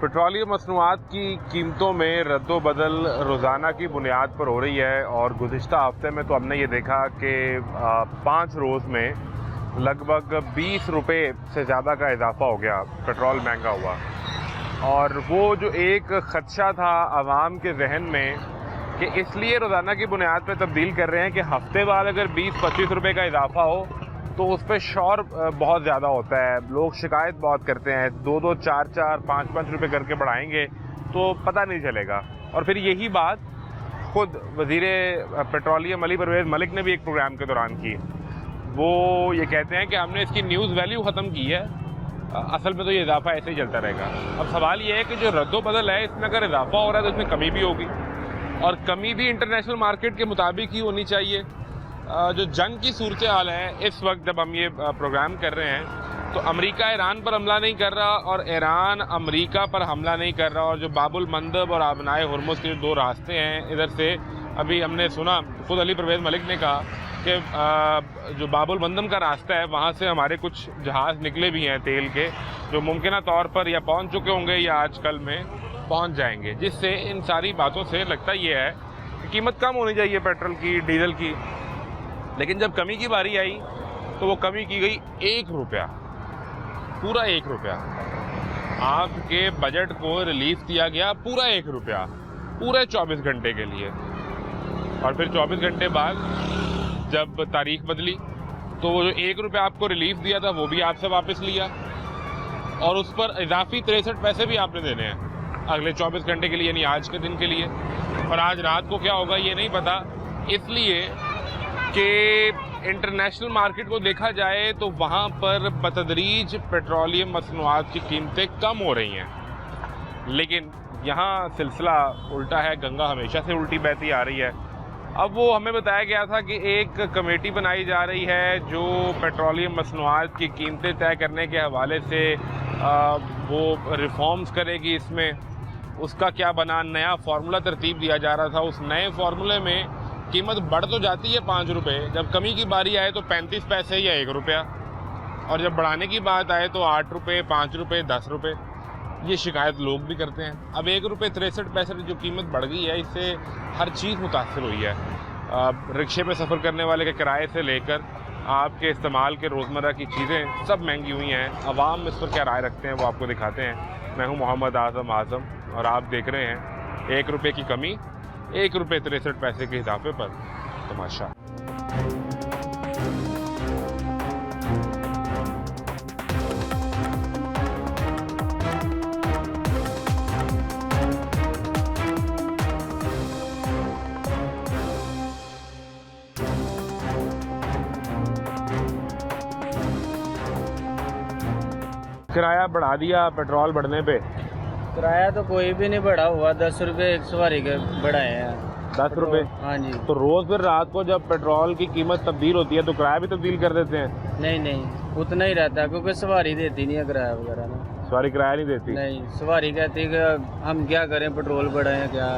Petroleum मसनूआत की कीमतों में रद्दोबदल रोज़ाना की बुनियाद पर हो रही है और गुज़िश्ता हफ्ते में तो हमने ये देखा कि 5 रोज़ में लगभग 20 रुपये से ज़्यादा का इजाफ़ा हो गया, पेट्रोल महंगा हुआ। और वो जो एक ख़दशा था आवाम के जहन में कि इसलिए रोज़ाना की बुनियाद पर तब्दील कर रहे हैं कि हफ्ते बाद अगर 20-25 रुपये का इजाफ़ा हो तो उस पर शोर बहुत ज़्यादा होता है, लोग शिकायत बहुत करते हैं, 2-2, 4-4, 5-5 रुपये करके बढ़ाएंगे तो पता नहीं चलेगा। और फिर यही बात खुद वज़ीर पेट्रोलियम अली परवेज़ मलिक ने भी एक प्रोग्राम के दौरान की। वो ये कहते हैं कि हमने इसकी न्यूज़ वैल्यू ख़त्म की है, असल में तो ये इजाफ़ा ऐसे ही चलता रहेगा। अब सवाल ये है कि जो रद्दोबदल है इसमें अगर इजाफ़ा हो रहा है तो इसमें कमी भी होगी, और कमी भी इंटरनेशनल मार्केट के मुताबिक ही होनी चाहिए। जो जंग की सूरत हाल है इस वक्त जब हम ये प्रोग्राम कर रहे हैं तो अमेरिका ईरान पर हमला नहीं कर रहा और ईरान अमेरिका पर हमला नहीं कर रहा, और जो बाबुल मंदब और आबनाए हुर्मुज़ के जो 2 रास्ते हैं इधर से, अभी हमने सुना खुद अली परवेज़ मलिक ने कहा कि जो बाबुल मंदब का रास्ता है वहाँ से हमारे कुछ जहाज़ निकले भी हैं तेल के, जो मुमकिन तौर पर या पहुँच चुके होंगे या आज कल में पहुँच जाएंगे। जिससे इन सारी बातों से लगता ये है कि कीमत कम होनी चाहिए पेट्रोल की, डीजल की। लेकिन जब कमी की बारी आई तो वो कमी की गई 1 रुपया, पूरा 1 रुपया। आपके बजट को रिलीफ दिया गया पूरा 1 रुपया, पूरे 24 घंटे के लिए। और फिर 24 घंटे बाद जब तारीख बदली तो वो जो 1 रुपया आपको रिलीफ दिया था वो भी आपसे वापस लिया, और उस पर इजाफी 63 पैसे भी आपने देने हैं अगले 24 घंटे के लिए, यानी आज के दिन के लिए। और आज रात को क्या होगा ये नहीं पता, इसलिए कि इंटरनेशनल मार्केट को देखा जाए तो वहाँ पर बतदरीज पेट्रोलियम मसनूआत की कीमतें कम हो रही हैं। लेकिन यहाँ सिलसिला उल्टा है, गंगा हमेशा से उल्टी बहती आ रही है। अब वो हमें बताया गया था कि एक कमेटी बनाई जा रही है जो पेट्रोलियम मसनूआत की कीमतें तय करने के हवाले से वो रिफॉर्म्स करेगी। इसमें उसका क्या बना, नया फार्मूला तरतीब दिया जा रहा था। उस नए फार्मूले में कीमत बढ़ तो जाती है 5 रुपये, जब कमी की बारी आए तो 35 पैसे या 1 रुपया, और जब बढ़ाने की बात आए तो 8 रुपये, 5 रुपये, 10 रुपये। ये शिकायत लोग भी करते हैं। अब 1 रुपये 63 पैसे जो कीमत बढ़ गई है, इससे हर चीज़ मुतासर हुई है। रिक्शे पे सफ़र करने वाले के किराए से लेकर आपके इस्तेमाल के रोज़मर्रा की चीज़ें सब महंगी हुई हैं। अवाम इस पर क्या राय रखते हैं वो आपको दिखाते हैं। मैं हूँ मोहम्मद आज़म और आप देख रहे हैं 1 रुपये की कमी, 1 रुपये 63 पैसे के इजाफे पर तमाशा। किराया बढ़ा दिया पेट्रोल बढ़ने पे। किराया तो कोई भी नहीं बढ़ा हुआ, 10 रुपये एक सवारी के बढ़ाए हैं। 10 रुपये? हाँ जी। तो रोज़ फिर रात को जब पेट्रोल की कीमत तब्दील होती है तो किराया भी तब्दील कर देते हैं? नहीं, उतना ही रहता है, क्योंकि सवारी देती नहीं है किराया वगैरह ना। सवारी किराया नहीं देती? नहीं, सवारी कहती है कि हम क्या करें, पेट्रोल बढ़ाएं क्या।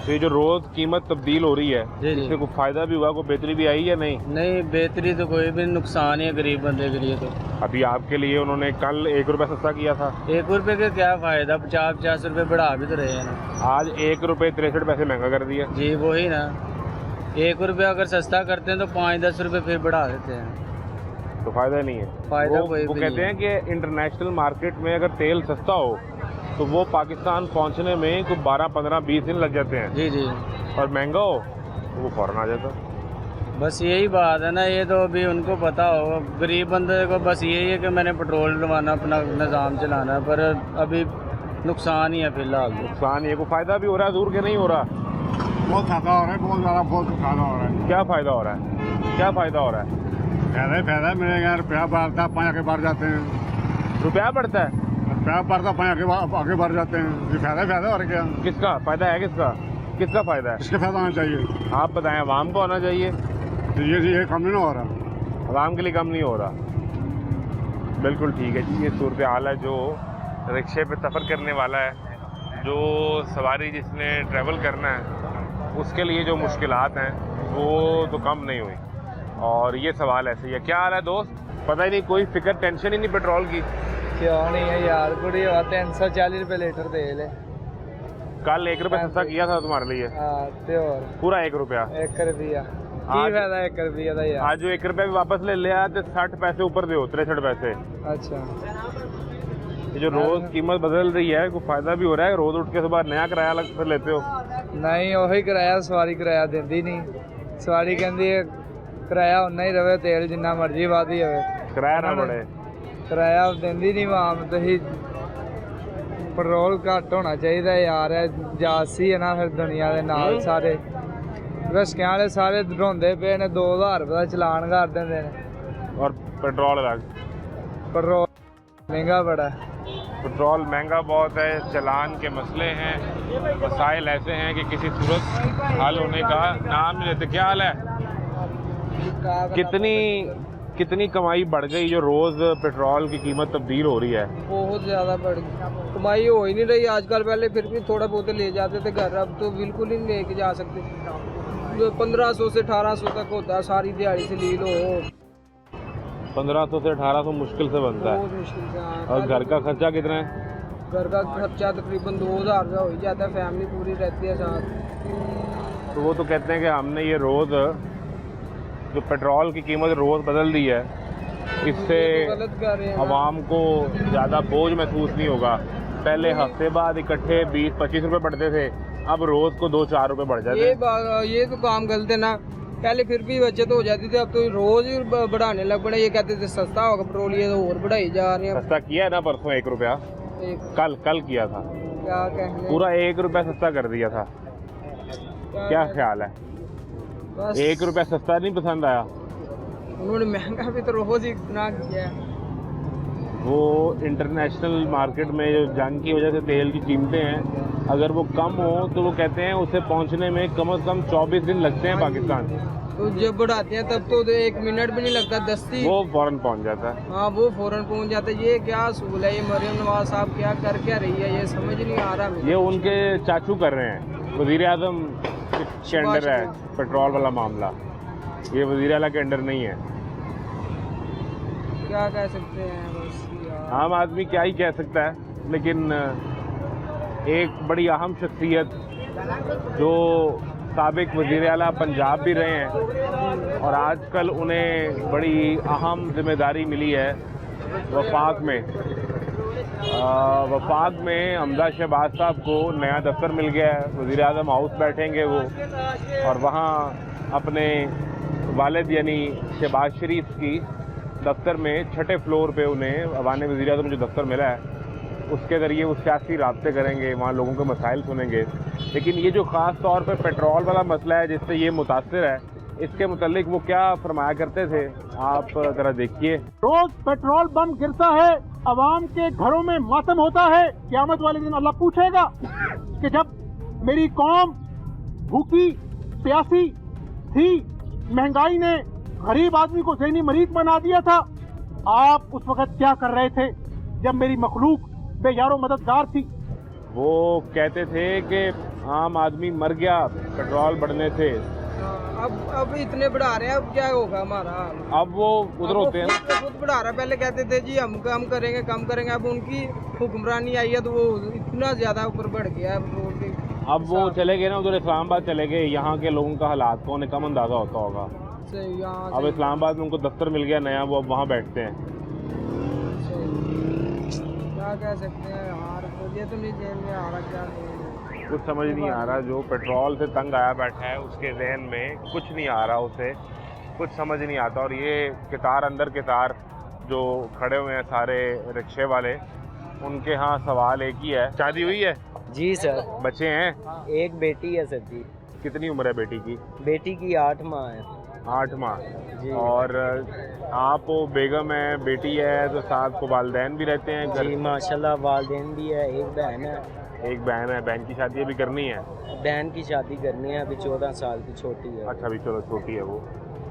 तो ये जो रोज़ कीमत तब्दील हो रही है इससे कोई फ़ायदा भी हुआ, कोई बेहतरी भी आई या नहीं? नहीं, बेहतरी तो कोई भी, नुकसान है गरीब बंदे के लिए। तो अभी आपके लिए उन्होंने कल 1 रुपया सस्ता किया था। 1 रुपये का क्या फ़ायदा, 50-50 रुपये बढ़ा भी तो रहे हैं ना। आज 1 रुपये 63 पैसे महंगा कर दिया। जी वही ना, 1 रुपया अगर सस्ता करते हैं तो 5-10 रुपये फिर बढ़ा देते हैं, तो फ़ायदा नहीं है। फ़ायदा वो कहते हैं कि इंटरनेशनल मार्केट में अगर तेल सस्ता हो तो वो पाकिस्तान पहुंचने में कुछ 12, 15, 20 दिन लग जाते हैं। जी, और महंगा हो तो वो फ़ौरन आ जाता। बस यही बात है ना, ये तो अभी उनको पता हो। गरीब बंदे को बस यही है कि मैंने पेट्रोल डलवाना, अपना निज़ाम चलाना, पर अभी नुकसान ही है फिलहाल। नुकसान ही है, कोई फ़ायदा भी हो रहा है दूर के नहीं हो रहा? बहुत फ़ायदा हो रहा है, बहुत ज़्यादा, बहुत फ़ायदा हो रहा है। क्या फ़ायदा हो रहा है? क्या फ़ायदा हो रहा है? फ़ायदा मिलेगा, रुपया बढ़ता है, 5 आगे बढ़ जाते हैं। रुपया बढ़ता है, रुपया बढ़ता, 5 आगे बढ़ जाते हैं। ये फ़ायदा और क्या? किसका फ़ायदा है? किसका फ़ायदा है? इसके फ़ायदा होना चाहिए। आप बताएं, आवाम को होना चाहिए। तो ये कम नहीं हो रहा, आवाम के लिए कम नहीं हो रहा। बिल्कुल ठीक है जी, ये सूरत हाल है। जो रिक्शे पे सफ़र करने वाला है, जो सवारी जिसने ट्रैवल करना है, उसके लिए जो मुश्किलात हैं वो तो कम नहीं हुई। और ये सवाल ऐसे ही है। क्या हाल है दोस्त? पता ही नहीं, कोई फिक्र टेंशन ही नहीं पेट्रोल की। क्यों नहीं है यार, कुड़ी हुआ 340 रुपए लीटर तेल है। कल 1 रुपया सस्ता किया था तुम्हारे लिए, हाँ ते और पूरा 1 रुपया। 1 रुपया की आज- फायदा 1 रुपया का यार। आज जो 1 रुपया भी वापस ले लिया तो 60 पैसे ऊपर दो, 63 पैसे। अच्छा ये जो रोज कीमत बदल रही है, कोई फायदा भी हो रहा है? रोज उठ के सुबह नया किराया अलग से लेते हो? नहीं वही किराया, सवारी किराया देती नहीं। सवारी कहती है किराया उन्ना ही रहे, तेल जिन्ना मर्जी वादी हो, किराया ना बढ़े। किराया देती नहीं वहाँ तो ही। पेट्रोल घट होना चाहिए यार, जासी है ना फिर दुनिया के नाल सारे रस्कियां वाले सारे ढोंदे पे ने 2000 रुपये का चलान कर देंगे ने। और पेट्रोल अलग। पेट्रोल महंगा बड़ा है। पेट्रोल महंगा बहुत है, चलान के मसले हैं, मसाइल ऐसे हैं कि किसी सूरत हल होने का नाम नहीं लेते। क्या हाल है? कितनी कमाई बढ़ गई जो रोज पेट्रोल की कीमत तब्दील हो रही है? बहुत ज़्यादा बढ़ गई, कमाई हो ही नहीं रही आजकल। पहले फिर भी थोड़ा बहुत ले जाते थे घर, अब तो बिल्कुल ही लेके जा सकते। 1500 से 1800 तक होता है सारी दिहाड़ी से लील हो। 1500 से 1800 मुश्किल से बनता बहुत है। मुश्किल से। हाँ, और घर का खर्चा कितना है? घर का खर्चा तकरीबन 2000 रुपया हो ही जाता है, फैमिली पूरी रहती है साथ। तो वो तो कहते हैं कि हमने ये रोज़ जो पेट्रोल की कीमत रोज़ बदल दी है, इससे तो गलत कर रहे हैं ना। आवाम को ज़्यादा बोझ महसूस नहीं होगा। पहले हफ्ते बाद इकट्ठे 20-25 रुपए पड़ते थे, अब रोज़ को 2-4 रुपए बढ़ जाते हैं। ये तो काम गलत है ना। पहले फिर भी बचत हो जाती थी, अब तो रोज ही बढ़ाने लग पड़े। ये कहते थे सस्ता होगा पेट्रोल, ये तो और बढ़ाई जा रहे हैं। सस्ता किया है ना परसों 1 रुपया, कल किया था, क्या कहने, पूरा 1 रुपया सस्ता कर दिया था। क्या ख्याल है? बस 1 रुपया सस्ता नहीं पसंद आया? उन्होंने महंगा भी तो रोज ही इतना किया है। वो इंटरनेशनल मार्केट में जो जंग की वजह से तेल की कीमतें हैं, अगर वो कम हो तो वो कहते हैं उसे पहुंचने में कम से कम 24 दिन लगते हैं पाकिस्तान। तो जब बढ़ाते हैं तब तो 1 मिनट भी नहीं लगता, 10 वो फौरन पहुंच जाता है। हाँ वो फौरन पहुंच जाता है। ये क्या असूल है? ये मरियम नवाज साहब क्या कर क्या रही है, ये समझ नहीं आ रहा मुझे। ये उनके चाचू कर रहे हैं, वजीर आजम के अंडर है पेट्रोल वाला मामला, ये वजीर आला के अंडर नहीं है। क्या कह सकते हैं बस यार। आम आदमी क्या ही कह सकता है, लेकिन एक बड़ी अहम शख्सियत जो साबिक वज़ीर आला पंजाब भी रहे हैं और आजकल उन्हें बड़ी अहम जिम्मेदारी मिली है वफाक में। वफाक में हमजा शहबाज साहब को नया दफ्तर मिल गया है, वज़ीर आज़म हाउस बैठेंगे वो, और वहाँ अपने वालिद यानी शहबाज शरीफ की दफ्तर में 6ठे फ्लोर पे उन्हें अवान वज़ीर आज़म जो दफ्तर मिला है उसके ज़रिए वो सियासी राब्ते करेंगे, वहाँ लोगों के मसाइल सुनेंगे। लेकिन ये जो ख़ास तौर पर पेट्रोल वाला मसला है जिससे ये मुतासिर है, इसके मुतालिक वो क्या फरमाया करते थे आप ज़रा देखिए। रोज पेट्रोल बम गिरता है, अवाम के घरों में मातम होता है। क़यामत वाले दिन अल्लाह पूछेगा कि जब मेरी कौम भूखी प्यासी थी, महंगाई ने गरीब आदमी को ज़हनी मरीज बना दिया था, आप उस वक्त क्या कर रहे थे जब मेरी मखलूक बेयारो मददगार थी? वो कहते थे कि आम आदमी मर गया पेट्रोल बढ़ने से। अब इतने बढ़ा रहे हैं, अब क्या होगा हमारा? अब वो उधर होते हैं, खुद बढ़ा रहा है। पहले कहते थे जी हम कम करेंगे, अब उनकी हुक्मरानी आई है तो वो इतना ज्यादा ऊपर बढ़ गया है पेट्रोल के। अब वो चले गए ना उधर इस्लामाबाद चले गए, यहाँ के लोगों का हालात को उन्हें कम अंदाजा होता होगा। अब इस्लामाबाद में उनको दफ्तर मिल गया नया, वो अब वहाँ बैठते हैं। क्या कह सकते हैं यार, ये तो नहीं जेल में आ रहा, क्या कुछ समझ नहीं आ रहा। जो पेट्रोल से तंग आया बैठा है उसके जहन में कुछ नहीं आ रहा, उसे कुछ समझ नहीं आता। और ये कितार अंदर कितार जो खड़े हुए हैं सारे रिक्शे वाले, उनके यहाँ सवाल एक ही है। शादी हुई है? जी सर, बच्चे हैं? एक बेटी है सर जी। कितनी उम्र है बेटी की? बेटी की 8 माह है। 8 माह। जी। और आप बेगम है, बेटी है, तो साथ को वालदैन भी रहते हैं घर? जी माशाल्लाह, वालदैन भी है, एक बहन है। एक बहन है। बहन की शादी अभी करनी है? बहन की शादी करनी है, अभी 14 साल की छोटी है। अच्छा, अभी चलो छोटी है वो।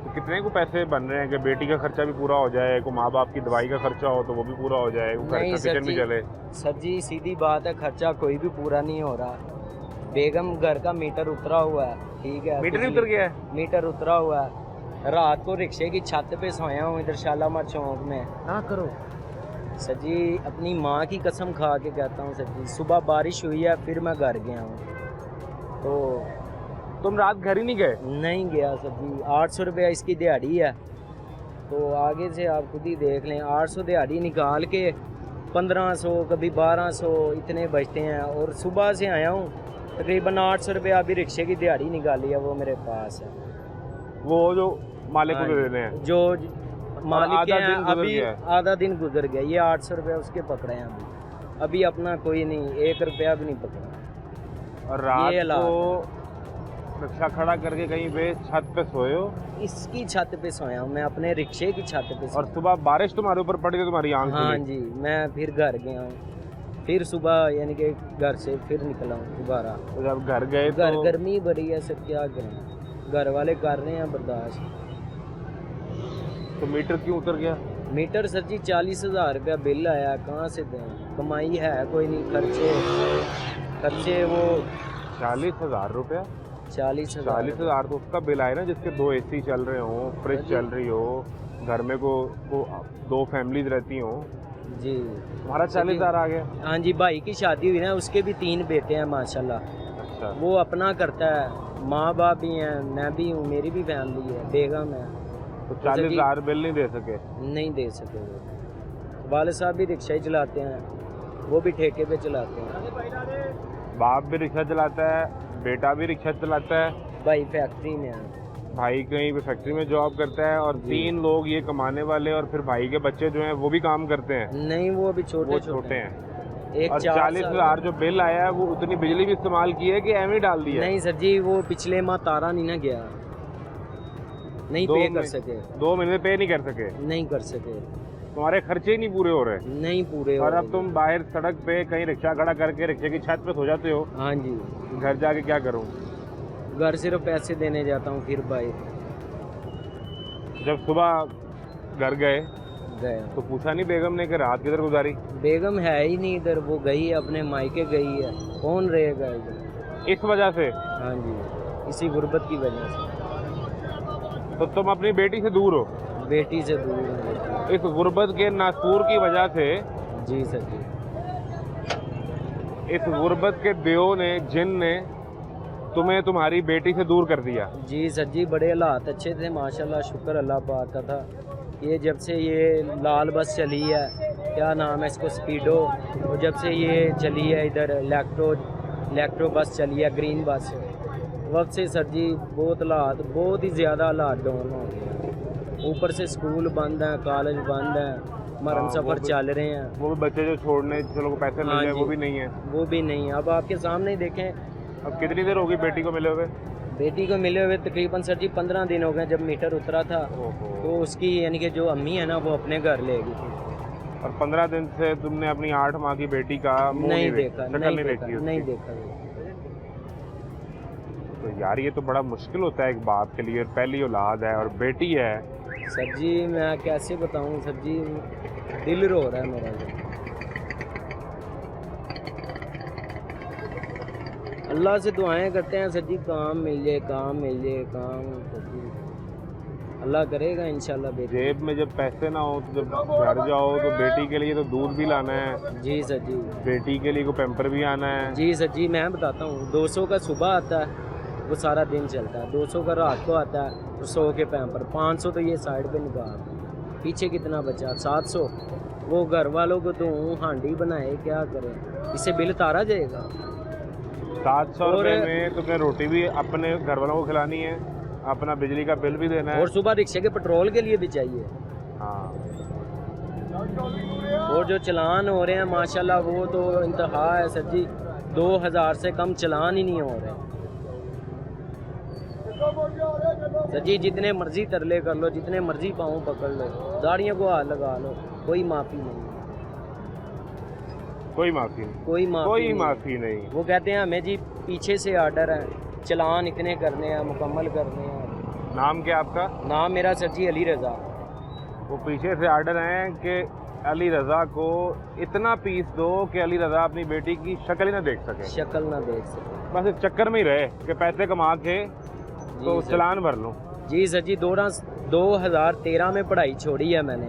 तो कितने को पैसे बन रहे हैं कि बेटी का खर्चा भी पूरा हो जाए, को माँ बाप की दवाई का खर्चा हो तो वो भी पूरा हो जाए, घर का किचन भी चले? सर जी सीधी बात है, खर्चा कोई भी पूरा नहीं हो रहा। बेगम घर का मीटर उतरा हुआ है, ठीक है? मीटर ही उतर गया है? मीटर उतरा हुआ है। रात को रिक्शे की छत पे सोया हूँ इधर शालामार चौक में। ना करो। सर जी अपनी माँ की कसम खा के कहता हूँ सर जी, सुबह बारिश हुई है फिर मैं घर गया हूँ, तो तुम रात घर ही नहीं गए? नहीं गया सर जी। 800 रुपया इसकी दिहाड़ी है, तो आगे से आप खुद ही देख लें। 800 दिहाड़ी निकाल के 1500 कभी 1200 इतने बचते हैं, और सुबह से आया हूँ तकरीबन 800 रुपया अभी रिक्शे की दिहाड़ी निकाली है, वो मेरे पास है। वो जो मालिक को हाँ दे जी, देने हैं। जो मालिक आधा हैं दिन गुजर अभी गया है। आधा दिन गुजर गया, ये 800 रुपया उसके पकड़े हैं अभी अपना कोई नहीं, 1 रुपया भी नहीं पकड़ा। और रात ये हालात को रिक्शा खड़ा करके कहीं पे छत पे सोए हो, इसकी छत पे सोया हूँ मैं, अपने रिक्शे की छत पे और सोया। सुबह बारिश तुम्हारे ऊपर पड़ी तो तुम्हारी आंख हाँ खुली। जी, मैं फिर घर गया हूँ, फिर सुबह यानी कि घर से फिर निकला हूँ दोबारा। तो जब घर गए घर तो गर्मी बड़ी है सर, क्या करें, घर वाले कर रहे हैं बर्दाश्त। तो मीटर क्यों उतर गया? मीटर सर जी 40,000 रुपया बिल आया, कहाँ से दें, कमाई है कोई नहीं, खर्चे वो 40,000 रुपया। 40,000 40,000 तो उसका बिल आया ना जिसके 2 AC चल रहे हो, फ्रिज चल रही हो, घर में को 2 फैमिलीज रहती हो, जी। तुम्हारा 40,000 आ गया। हाँ जी, भाई की शादी हुई ना, उसके भी 3 बेटे हैं माशाल्लाह, अच्छा, वो अपना करता है, माँ बाप भी हैं, मैं भी हूँ, मेरी भी फैमिली है, बेगम है, तो 40,000 बिल नहीं दे सके। नहीं दे सके वो। वाले साहब भी रिक्शा ही चलाते हैं, वो भी ठेके पे चलाते हैं। बाप भी रिक्शा चलाता है, बेटा भी रिक्शा चलाता है, भाई फैक्ट्री में है। भाई कहीं पे फैक्ट्री में जॉब करता है, और 3 लोग ये कमाने वाले, और फिर भाई के बच्चे जो हैं वो भी काम करते हैं। नहीं, वो अभी छोटे वो छोटे हैं। एक और 4 40,000 जो बिल आया है वो उतनी बिजली भी इस्तेमाल की है कि एम ही डाल दिया है? नहीं सर जी, वो पिछले माह तारा नहीं ना गया, नहीं पे कर सके, 2 महीने पे नहीं कर सके, नहीं कर सके, तुम्हारे खर्चे ही नहीं पूरे हो रहे। नहीं पूरे हो और रहे। अब तुम बाहर सड़क पे कहीं रिक्शा खड़ा करके रिक्शे की छत पे सो जाते हो, हाँ जी, घर जाके क्या करूं? घर सिर्फ पैसे देने जाता हूँ, फिर भाई जब सुबह घर गए गया। तो पूछा नहीं बेगम ने कि रात किधर गुजारी? बेगम है ही नहीं इधर, वो गई है अपने मायके गई है, कौन रहेगा इधर? इस वजह से? हाँ जी, इसी गुर्बत की वजह से। तो तुम अपनी बेटी से दूर हो, बेटी से दूर है। इस गुर्बत के नासूर की वजह से, जी सर जी, इस गुर्बत के देव ने, जिन ने तुम्हें तुम्हारी बेटी से दूर कर दिया। जी सर जी, बड़े हालात अच्छे थे माशाल्लाह, शुक्र अल्लाह पाक का था। ये जब से ये लाल बस चली है, क्या नाम है इसको, स्पीडो, और जब से ये चली है इधर इलेक्ट्रो बस चली है, ग्रीन बस, वक्त से सर जी बहुत हालात, बहुत ही ज़्यादा हालात डाउन हो गए हैं। ऊपर से स्कूल बंद हैं, कॉलेज बंद हैं, मरन सफ़र चल रहे हैं। वो भी बच्चे जो छोड़ने चलो पैसे मिल हाँ जाए जी, वो भी नहीं है। वो भी नहीं। अब आपके सामने ही देखें, अब कितनी देर होगी बेटी को मिले हुए? बेटी को मिले हुए तकरीबन सर जी 15 दिन हो गए। जब मीटर उतरा था ओहो। तो उसकी यानी कि जो अम्मी है ना, वो अपने घर ले गई थी। और 15 दिन से तुमने अपनी 8 माह की बेटी का मुंह नहीं देखा, शक्ल नहीं देखी देखा, उसकी। नहीं देखा। तो यार ये तो बड़ा मुश्किल होता है एक बाप के लिए, पहली औलाद है और बेटी है। सर जी मैं कैसे बताऊं सर जी, दिल रो रहा है मेरा। अल्लाह से दुआएं करते हैं सर जी, काम मिल जाए, काम मिल जाए, काम सर जी अल्लाह करेगा इंशाल्लाह। बेटी जेब में जब पैसे ना हो तो जब घर जाओ तो बेटी के लिए तो दूध भी लाना है, जी सर जी, बेटी के लिए को पैम्पर भी आना है। जी सर जी, मैं बताता हूँ, 200 का सुबह आता है, वो सारा दिन चलता है, 200 का रात को आता है, और 100 के पैम्पर, 500 तो ये साइड पे निकाल, पीछे कितना बचा, 700। वो घर वालों को तो हांडी बनाए, क्या करें, इससे बिल तारा जाएगा। 700 रुपये में तुम्हें रोटी भी अपने घर वालों को खिलानी है, अपना बिजली का बिल भी देना है, और सुबह रिक्शे के पेट्रोल के लिए भी चाहिए। हाँ। और जो चलान हो रहे हैं माशाल्लाह, वो तो इंतहा है सर जी, 2000 से कम चलान ही नहीं हो रहे सर जी। जितने मर्जी तरले कर लो, जितने मर्जी पाँव पकड़ लो, दाढ़ियों को हाथ लगा लो, कोई माफ़ी नहीं, कोई माफ़ी नहीं, कोई माफ़ी कोई नहीं। माफ़ी नहीं। वो कहते हैं हमें जी पीछे से आर्डर है, चलान इतने करने हैं, मुकम्मल करने हैं। नाम क्या आपका? नाम मेरा सर जी अली रज़ा। वो पीछे से आर्डर हैं कि अली रज़ा को इतना पीस दो कि अली रज़ा अपनी बेटी की शक्ल ही ना देख सके, शक्ल ना देख सके। बस इस चक्कर में ही रहे कि पैसे कमा के तो सर। चलान भर लूँ। जी सर जी, 2013 में पढ़ाई छोड़ी है मैंने,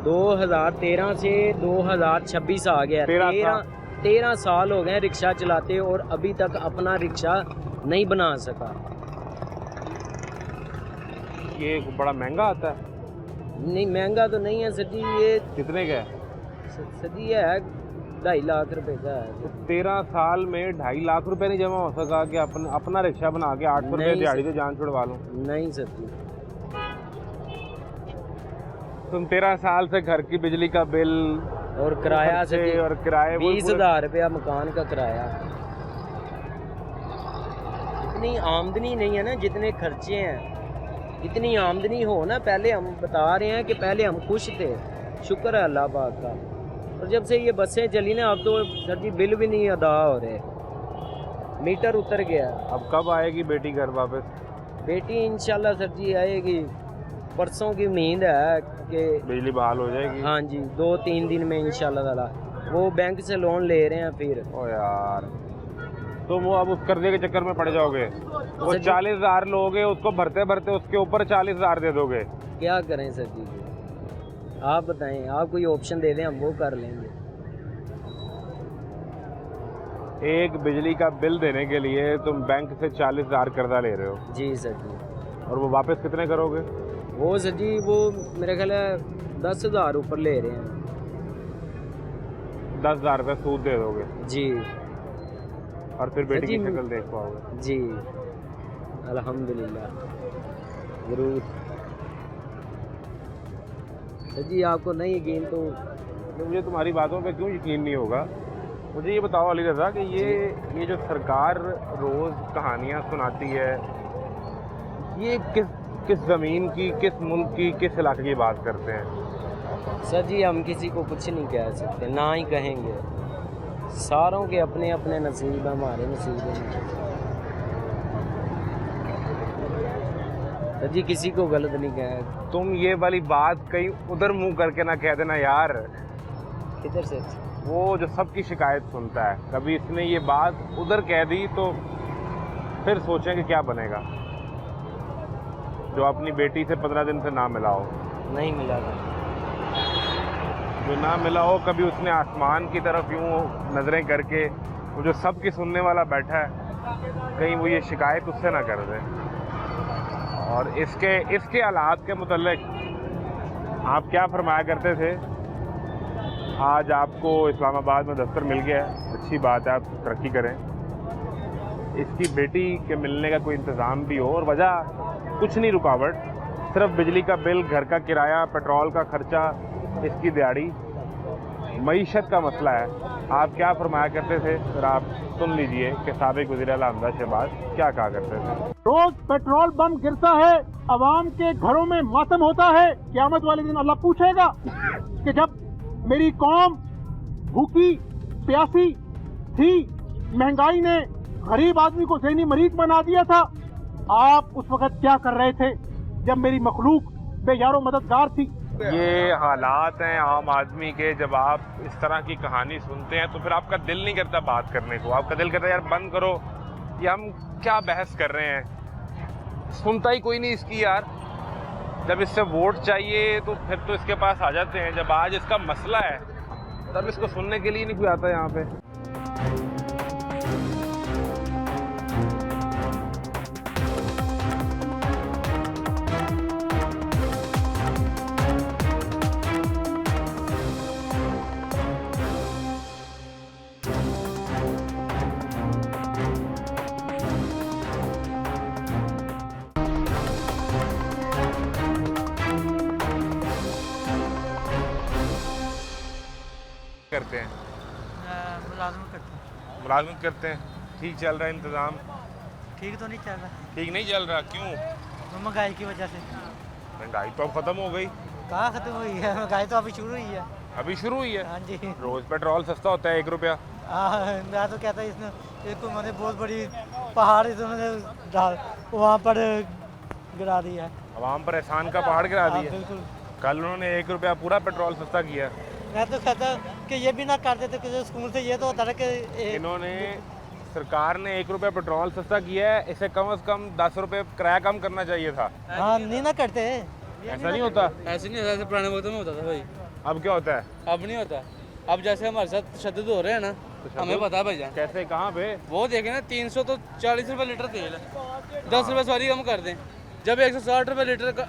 2013 से 2026 आ गया। 13 साल हो गए रिक्शा चलाते और अभी तक अपना रिक्शा नहीं बना सका। ये बड़ा महंगा आता है। नहीं महंगा तो नहीं है सर जी, ये कितने का है? सर जी है 2.5 लाख रुपए का है। तो 13 साल में 2.5 लाख रुपए नहीं जमा हो सका कि अपना रिक्शा बना के 800 रुपये नहीं दिहाड़ी सर। से जान छुड़वा लूँ? नहीं सर जी। तुम 13 साल से घर की बिजली का बिल और किराया सर खर्चे जी, और किराए 20,000 रुपया मकान का किराया। इतनी आमदनी नहीं है ना जितने खर्चे हैं। इतनी आमदनी हो ना, पहले हम बता रहे हैं कि पहले हम खुश थे, शुक्र है अल्लाह पाक का। और जब से ये बसें चली ना अब तो सर जी बिल भी नहीं अदा हो रहे, मीटर उतर गया। अब कब आएगी बेटी घर वापस? बेटी इंशाल्लाह सर जी आएगी, परसों की उम्मीद है कि बिजली बहाल हो जाएगी। हाँ जी 2-3 दिन में इंशाल्लाह ताला। वो बैंक से लोन ले रहे हैं फिर। ओ यार, तुम वो अब उस कर्जे के चक्कर में पड़ जाओगे। वो सर जी- 40,000 लोगे, उसको भरते भरते उसके ऊपर 40,000 दे दोगे। क्या करें सर जी, आप बताएं, आप कोई ऑप्शन दे दें हम वो कर लेंगे। एक बिजली का बिल देने के लिए तुम बैंक से 40,000 कर्जा ले रहे हो, जी सर जी। और वो वापस कितने करोगे? वो सर जी वो मेरे ख्याल है 10,000 ऊपर ले रहे हैं। 10,000 रुपये सूद दे दोगे जी और फिर बेटी जी- की शक्ल देख पाओगे। जी अल्हम्दुलिल्लाह जरूर। सर जी आपको नहीं यकीन तो मुझे तुम्हारी बातों पे क्यों यकीन नहीं होगा? मुझे ये बताओ अली रज़ा कि ये जो सरकार रोज़ कहानियाँ सुनाती है, ये किस ज़मीन की, किस मुल्क की, किस इलाके की बात करते हैं? सर जी हम किसी को कुछ नहीं कह सकते, ना ही कहेंगे। सारों के अपने अपने नसीब, हमारे नसीब हैं। सर जी किसी को गलत नहीं कहा। तुम ये वाली बात कहीं उधर मुंह करके ना कह देना यार। किधर से? वो जो सबकी शिकायत सुनता है, कभी इसने ये बात उधर कह दी तो फिर सोचें कि क्या बनेगा। जो अपनी बेटी से 15 दिन से ना मिला हो, नहीं मिला था। जो ना मिला हो, कभी उसने आसमान की तरफ यूं नज़रें करके, वो जो सबकी सुनने वाला बैठा है, कहीं वो ये शिकायत उससे ना कर दे। और इसके हालात के मुतल्लिक आप क्या फरमाया करते थे? आज आपको इस्लामाबाद में दफ्तर मिल गया है, अच्छी बात है, आप तरक्की करें। इसकी बेटी के मिलने का कोई इंतज़ाम भी हो, और वजह कुछ नहीं, रुकावट सिर्फ बिजली का बिल, घर का किराया, पेट्रोल का खर्चा, इसकी दिहाड़ी, मईशत का मसला है। आप क्या फरमाया करते थे? फिर आप सुन लीजिए कि साबिक वज़ीर आला हमजा शहबाज क्या कहा करते थे। रोज पेट्रोल बम गिरता है, अवाम के घरों में मातम होता है। क़यामत वाले दिन अल्लाह पूछेगा कि जब मेरी कौम भूखी प्यासी थी, महंगाई ने गरीब आदमी को ज़हनी मरीज बना दिया था, आप उस वक्त क्या कर रहे थे जब मेरी मखलूक बेयारो मददगार थी। ये हालात हैं आम आदमी के। जब आप इस तरह की कहानी सुनते हैं तो फिर आपका दिल नहीं करता बात करने को, आपका दिल करता है यार बंद करो, ये हम क्या बहस कर रहे हैं। सुनता ही कोई नहीं इसकी यार। जब इससे वोट चाहिए तो फिर तो इसके पास आ जाते हैं, जब आज इसका मसला है तब इसको सुनने के लिए नहीं कोई आता यहाँ पे। करते हैं मुलाजमत करते हैं। ठीक चल रहा है इंतज़ाम? ठीक तो नहीं चल रहा, ठीक नहीं चल रहा, क्यों? तो महंगाई की वजह से। महंगाई तो अब ख़त्म हो गई। कहाँ खत्म हुई है, महंगाई तो अभी शुरू हुई है। अभी शुरू हुई है। हाँ जी। रोज़ पेट्रोल सस्ता होता है 1 रुपया। मैं तो कहता इसने एक उन्होंने बहुत बड़ी पहाड़ इन्होंने डाल वहाँ पर गिरा दी है। आवाम पर एहसान का पहाड़ गिरा हाँ, दिया। बिल्कुल। कल उन्होंने 1 रुपया पूरा पेट्रोल सस्ता किया। मैं तो कहता कि ये भी ना कर देते कि स्कूल से ये तो होता है कि इन्होंने, सरकार ने 1 रुपया पेट्रोल सस्ता किया है, इसे कम से कम 10 रुपये किराया कम करना चाहिए था। हाँ नहीं ना करते। ऐसा नहीं होता। ऐसे नहीं होता, ऐसे पुराने वक्त में होता था भाई। अब क्या होता है? अब नहीं होता। अब जैसे हमारे साथ तशद्दुद हो रहे हैं ना, हमें पता है भाईजान। कैसे, कहाँ पे? वो देखें ना, 300 तो 40 रुपये लीटर तेल है, 10 रुपये सवारी कम कर दें। जब 160 रुपये लीटर का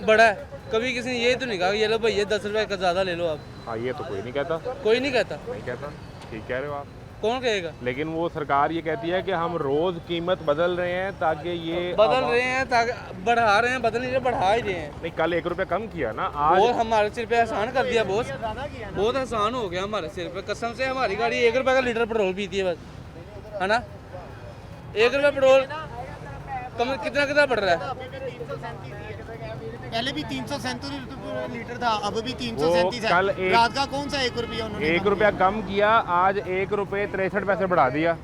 बढ़ा है, कभी किसी ने ये तो नहीं कहा ये लो भाई ये 10 रुपये का ज़्यादा ले लो आप। हाँ, ये तो कोई नहीं कहता। कोई नहीं कहता। नहीं कहता, ठीक कह रहे हो आप। कौन कहेगा? लेकिन वो सरकार ये कहती है कि हम रोज कीमत बदल रहे हैं ताकि ये बदल रहे हैं, ताकि बढ़ा रहे हैं, बदल नहीं रहे, बढ़ा ही रहे हैं। नहीं, कल 1 रुपये कम किया ना, आज बहुत हमारे सिर पे एहसान कर दिया बॉस, बहुत एहसान हो गया हमारे सिर पे। कसम से हमारी गाड़ी 1 रुपये का लीटर पेट्रोल पीती है बस, है ना। 1 रुपये पेट्रोल कम कितना बढ़ रहा है? पहले भी 337 लीटर था, अब भी वो 337 कल है। रात का कौन सा 1 रुपया उन्होंने 1 रुपया कम किया, आज 1 रुपये 63 पैसे बढ़ा दिया।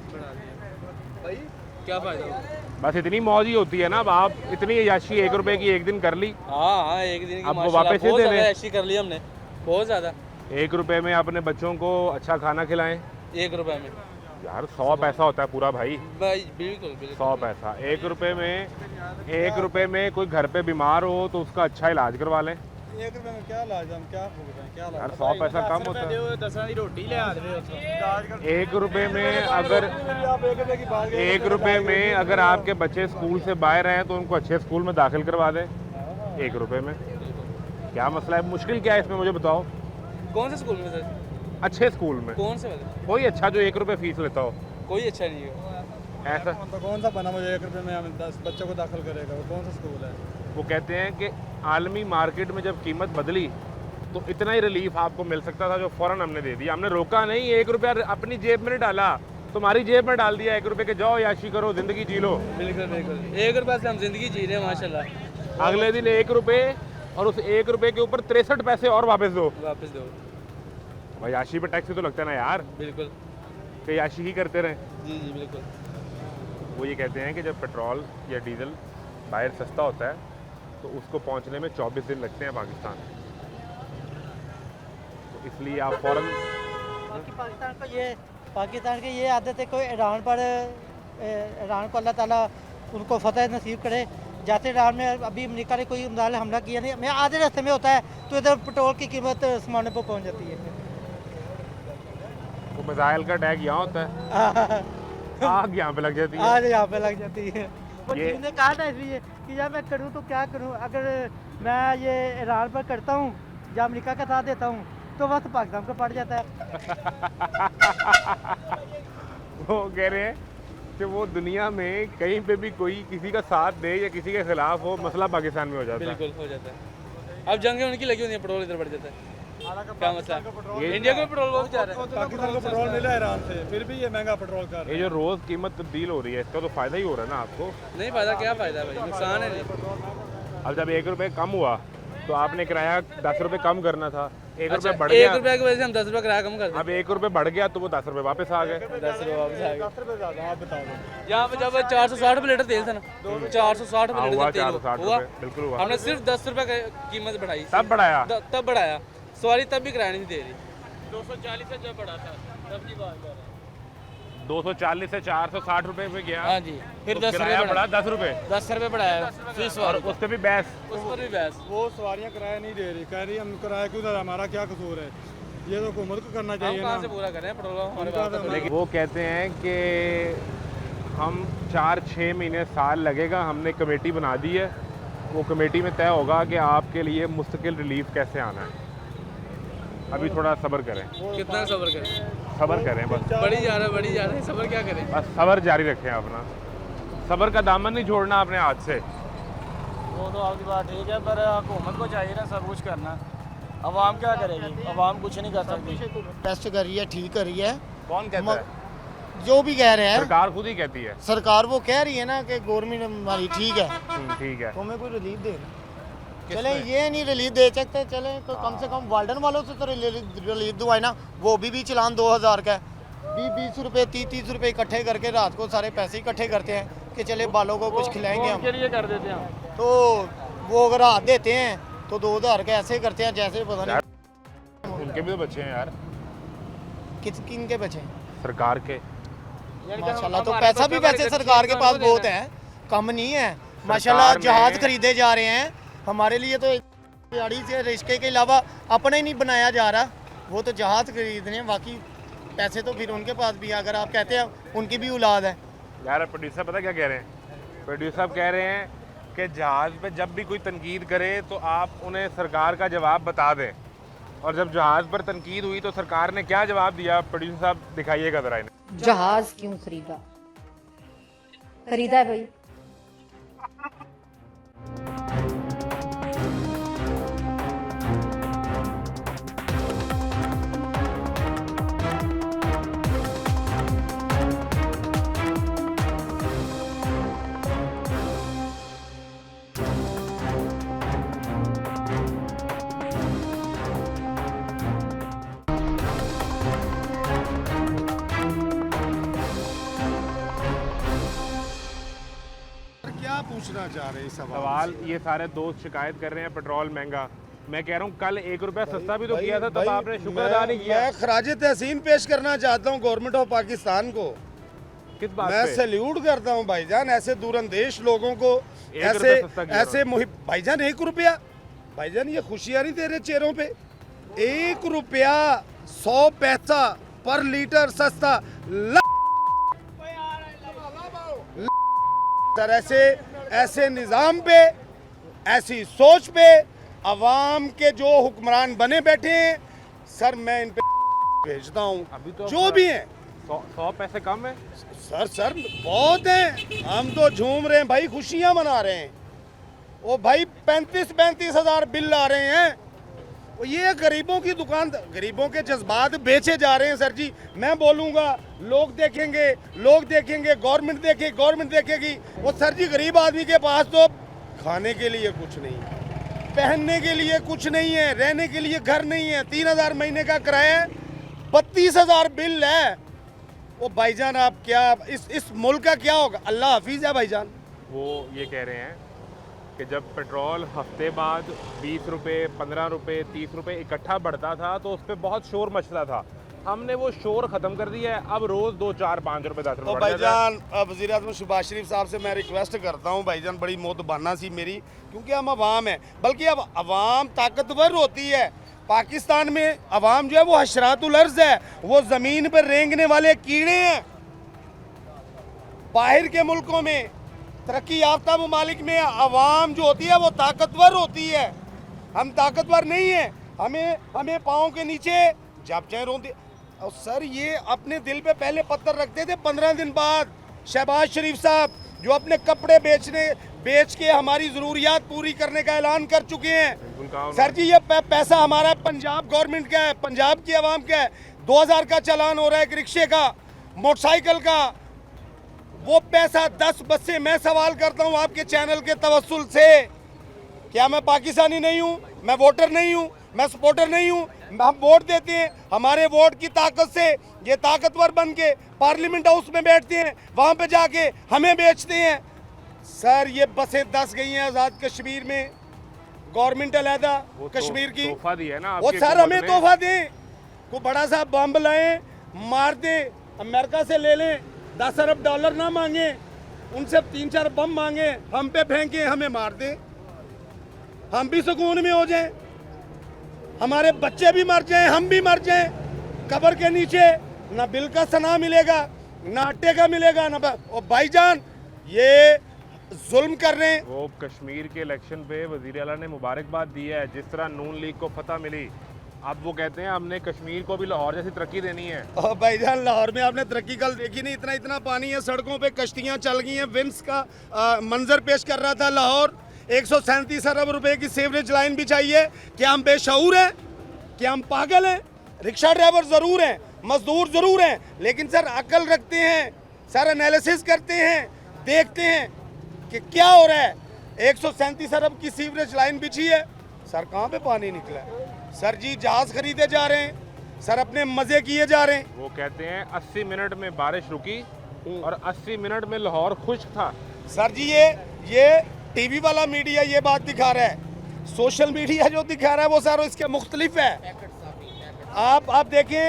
क्या फायदा? बस इतनी मौज ही होती है ना। अब आप इतनी अय्याशी 1 रुपये की एक दिन कर ली, हाँ, एक दिन की अब वो माशाल्लाह वापस ही बहुत देने। ज़्यादा ऐसी कर ली हमने, बहुत ज़्यादा। 1 रुपये में अपने बच्चों को अच्छा खाना खिलाएं। 1 रुपये में यार 100 पैसा होता है पूरा भाई, भाई, बिल्कुल बिल्कुल। 100 पैसा। 1 रुपये में कोई घर पे बीमार हो तो उसका अच्छा इलाज करवा लें। 1 रुपये में क्या इलाज, हम क्या भुगतें, क्या यार 100 पैसा कम होता है। 10 की रोटी ले आ रहे 1 रुपये में अगर आप 1 रुपये की बात 1 रुपये में अगर आपके बच्चे स्कूल से बाहर हैं तो उनको अच्छे स्कूल में दाखिल करवा दें 1 रुपये में। क्या मसला है, मुश्किल क्या है इसमें, मुझे बताओ। कौन से स्कूल में सर? अच्छे स्कूल में कौन से वाले? कोई अच्छा जो 1 रुपये फीस लेता हो, कोई अच्छा नहीं है ऐसा। तो कौन सा बना मुझे 1 रुपये में हम 10 बच्चों को दाखिल करेगा, वो कौन सा स्कूल है? वो कहते हैं कि आलमी मार्केट में जब कीमत बदली तो इतना ही रिलीफ आपको मिल सकता था जो फ़ौरन हमने दे दिया। हमने रोका नहीं, 1 रुपया अपनी जेब में नहीं डाला, तुम्हारी जेब में डाल दिया। 1 रुपये के जाओ याशी करो, ज़िंदगी जी लो। बिल्कुल बिल्कुल। 1 रुपये से हम जिंदगी जी रहे हैं माशाल्लाह। अगले दिन 1 रुपये और उस 1 रुपये के ऊपर 63 पैसे और वापस दो। वापस दो। भाई याशी पे टैक्स तो लगता है ना यार, बिल्कुल। कि याशी ही करते रहें। जी जी बिल्कुल। वो ये कहते हैं कि जब पेट्रोल या डीजल बाहर सस्ता होता है तो उसको पहुंचने में 24 दिन लगते हैं पाकिस्तान, तो इसलिए आप फ़ौरन। बाकी पाकिस्तान की ये आदत है, कोई ईरान को अल्लाह ताला उनको फतह नसीब करे। जैसे ईरान में अभी अमेरिका ने कोई मिसाइल हमला किया नहीं, मैं आधे रास्ते में होता है तो इधर पेट्रोल की कीमत आसमानों पर पहुंच जाती है। तो मिसाइल का टैग यहाँ होता है, आग यहाँ पे लग जाती है। आज यहाँ पे लग जाती है। वो ये- चीज़ ने कहा था इसलिए कि यार मैं करूँ तो क्या करूँ, अगर मैं ये ईरान पर करता हूँ या अमेरिका का साथ देता हूँ तो वक्त पाकिस्तान को पड़ जाता है। वो कह रहे हैं कि वो दुनिया में कहीं पे भी कोई किसी का साथ दे या किसी के खिलाफ हो, मसला पाकिस्तान में हो जाता है। बिल्कुल हो जाता है। अब जंगें उनकी लगी होती हैं, पेट्रोल इधर बढ़ जाता है। क्या मसला? ये इंडिया को पेट्रोल बहुत जा रहा है। पाकिस्तान को पेट्रोल मिला ईरान से, फिर भी ये महंगा पेट्रोल कर रहे ये जो रोज़ कीमत तब्दील हो रही है इसका तो फ़ायदा ही हो रहा है ना आपको। नहीं फायदा, क्या फायदा भाई, नुकसान है। नहीं अब जब 1 रुपये कम हुआ तो आपने किराया 10 रुपये कम करना था, 1 रुपये बढ़ 1 गया। रुपये की वजह से हम 10 रुपये किराया कम कर दें। अब 1 रुपये बढ़ गया तो वो 10 रुपये वापस आ गए। 10 रुपये वापस आ गए। 10 रुपये ज़्यादा, आप बताओ। यहाँ पे जब 460 रुपये लीटर तेल था ना, 460 रुपये हुआ लीटर तेल 460 हुआ, रुपये, बिल्कुल हुआ। हमने सिर्फ 10 रुपये की कीमत बढ़ाई। तब बढ़ाया, तब बढ़ाया, सवारी तब भी किराया नहीं दे रही। 240 से जब बढ़ा था तब की बात कर रहे हैं। 240 से 460 रुपये पे गया। हाँ जी, फिर तो 10 किराया रुपये बढ़ा 10 रुपये, 10 रुपये बढ़ाया फीस और वाले को। उस पर भी बहस। उस पर भी बहस। वो सवारियाँ किराया नहीं दे रही, कह रही हम किराया क्यों दे रहे, हमारा क्या कसूर है, ये तो हुकूमत को करना हम चाहिए कहाँ ना। से पूरा करें पेट्रोल हमारे उनका पास तो तो। लेकिन वो कहते हैं कि हम 4-6 महीने साल लगेगा, हमने कमेटी बना दी है, वो कमेटी में तय होगा कि आपके लिए मुस्तकिल रिलीफ कैसे आना है। अभी थोड़ा सब्र करें, कितना सब्र करें, सब्र करें बस, बढ़ी जा रहा है, सब्र क्या करें। बस सब्र जारी रखें अपना, सब्र का दामन नहीं छोड़ना अपने हाथ से। वो तो आपकी बात ठीक है, पर हुकूमत को चाहिए ना सब कुछ करना। अवाम क्या करेगी, अवाम कुछ नहीं कर सकती। टेस्ट कर रही है, ठीक कर रही है, कौन कहता है? जो भी कह रहे हैं सरकार खुद ही कहती है। सरकार वो कह रही है ना कि गवर्नमेंट हमारी ठीक है, ठीक है। तो हमें कोई रिलीफ दे। चले ये नहीं रिलीफ दे सकते, चले तो कम से कम वार्डन वालों से तो रिलीफ दवाए ना। वो भी चालान 2000 का है, 20 रुपये 30 रुपये इकट्ठे करके रात को सारे पैसे इकट्ठे करते हैं कि चले बालों को कुछ खिलाएंगे हम, उनके लिए कर देते हैं। तो वो अगर हाथ देते हैं तो 2000 का ऐसे करते हैं जैसे पता नहीं उनके भी तो बच्चे हैं यार, किन के बचे। सरकार के। माशाल्लाह, तो पैसा भी वैसे सरकार के पास बहुत है, कम नहीं है माशाल्लाह। सरकार में- जहाज खरीदे जा रहे हैं, हमारे लिए तो गाड़ी से रिश्ते के अलावा अपने ही नहीं बनाया जा रहा, वो तो जहाज़ खरीदने हैं, बाकी पैसे तो फिर उनके पास भी हैं। अगर आप कहते हैं उनकी भी औलाद है। यार प्रोड्यूसर पता क्या कह रहे हैं? प्रोड्यूसर साहब कह रहे हैं कि जहाज़ पे जब भी कोई तनकीद करे तो आप उन्हें सरकार का जवाब बता दें, और जब जहाज़ पर तनकीद हुई तो सरकार ने क्या जवाब दिया? प्रोड्यूसर साहब दिखाइएगा ज़रा इन्हें। जहाज क्यों खरीदा? खरीदा है भाई। क्या पूछना चाह रहे हैं सवाल ये सारे दोस्त शिकायत कर रहे हैं पेट्रोल महंगा। मैं कह रहा हूँ कल 1 रुपया सस्ता भी तो किया था, तब आपने शुक्र अदा नहीं किया। मैं खराज तहसीन पेश करना चाहता हूँ गवर्नमेंट ऑफ पाकिस्तान को। किस बात मैं पे? सैल्यूट करता हूँ भाईजान, ऐसे दूरंदेश लोगों को 1 रुपया सस्ता किया ऐसे भाईजान 1 रुपया, भाईजान ये खुशियाँ नहीं तेरे चेहरों पे। 1 रुपया 100 पैसा पर लीटर सस्ता। सर ऐसे निज़ाम पे, ऐसी सोच पे अवाम के जो हुक्मरान बने बैठे हैं, सर मैं इन पे भेजता हूँ। अभी तो जो भी हैं 100 पैसे कम है सर बहुत हैं। हम तो झूम रहे हैं भाई, खुशियाँ मना रहे हैं। ओ भाई 35 हज़ार बिल आ रहे हैं। ये गरीबों की दुकान, गरीबों के जज्बात बेचे जा रहे हैं सर जी। मैं बोलूँगा लोग देखेंगे, गवर्नमेंट देखेगी। वो सर जी गरीब आदमी के पास तो खाने के लिए कुछ नहीं, पहनने के लिए कुछ नहीं है, रहने के लिए घर नहीं है। 3,000 महीने का किराया, 32,000 बिल है। वो भाईजान आप क्या इस मुल्क का क्या होगा? अल्लाह हाफिज़ है भाईजान। वो ये कह रहे हैं कि जब पेट्रोल हफ्ते बाद 20 रुपये, 15 रुपये, 30 रुपये इकट्ठा बढ़ता था तो उस पर बहुत शोर मचता था। हमने वो शोर ख़त्म कर दिया है। अब रोज़ 2, 4, 5 रुपये 10 रुपये। भाईजान वज़ीर आज़म शहबाज शरीफ साहब से मैं रिक्वेस्ट करता हूँ भाईजान, बड़ी मोतबाना सी मेरी, क्योंकि हम अवाम हैं, बल्कि अब अवाम ताकतवर होती है। पाकिस्तान में अवाम जो है वो हशरातुल अर्ज़ है, वो ज़मीन पर रेंगने वाले कीड़े हैं। बाहर के मुल्कों में, तरक्की याफ्ता ममालिक में अवाम जो होती है वो ताकतवर होती है। हम ताकतवर नहीं हैं, हमें पाँव के नीचे जब चाहे रोते। और सर ये अपने दिल पे पहले पत्थर रखते थे, 15 दिन बाद शहबाज शरीफ साहब जो अपने कपड़े बेच के हमारी ज़रूरियात पूरी करने का ऐलान कर चुके हैं। सर जी ये पैसा हमारा पंजाब गवर्नमेंट का है, पंजाब की आवाम का है। 2000 का चालान हो रहा है एक रिक्शे का, मोटरसाइकिल का। वो पैसा 10 बस से मैं सवाल करता हूँ आपके चैनल के तवस्सुल से, क्या मैं पाकिस्तानी नहीं हूँ? मैं वोटर नहीं हूँ? मैं सपोर्टर नहीं हूँ? हम वोट देते हैं, हमारे वोट की ताकत से ये ताकतवर बन के पार्लियामेंट हाउस में बैठते हैं, वहाँ पे जाके हमें बेचते हैं। सर ये बसें 10 गई हैं आज़ाद कश्मीर में, गवर्नमेंट अलहदा कश्मीर की तोहफा दिया है ना। वो सर हमें तोहफा दें, को बड़ा सा बम लाएं, मार दें, अमेरिका से ले लें, 10 अरब डॉलर ना मांगे, उनसे 3-4 बम मांगे, हम पे फेंके, हमें मार दें, हम भी सुकून में हो जाएं, हमारे बच्चे भी मर जाएं, हम भी मर जाएं। कब्र के नीचे ना बिल का सना मिलेगा, ना आटे का मिलेगा, ना और भाईजान ये जुल्म कर रहे हैं। वो कश्मीर के इलेक्शन पे वज़ीर आला ने मुबारकबाद दी है, जिस तरह नून लीग को फतह मिली। अब वो कहते हैं हमने कश्मीर को भी लाहौर जैसी तरक्की देनी है। और भाईजान लाहौर में आपने तरक्की कल देखी नहीं, इतना पानी है, सड़कों पे कश्तियाँ चल गई हैं। विम्स का मंजर पेश कर रहा था लाहौर। 137 अरब रुपए की सीवरेज लाइन भी चाहिए। क्या हम बेशऊर हैं? क्या हम पागल हैं? रिक्शा ड्राइवर ज़रूर हैं, मजदूर ज़रूर हैं, लेकिन सर अकल रखते हैं, सर एनालिसिस करते हैं, देखते हैं कि क्या हो रहा है। 137 अरब की सीवरेज लाइन बिछी है, सर कहाँ पे पानी निकला है? सर जी जहाज़ खरीदे जा रहे हैं, सर अपने मज़े किए जा रहे हैं। वो कहते हैं 80 मिनट में बारिश रुकी और 80 मिनट में लाहौर खुश्क था। सर जी ये टीवी वाला मीडिया ये बात दिखा रहा है, सोशल मीडिया जो दिखा रहा है वो सारा इसके मुख्तलिफ है। आप देखें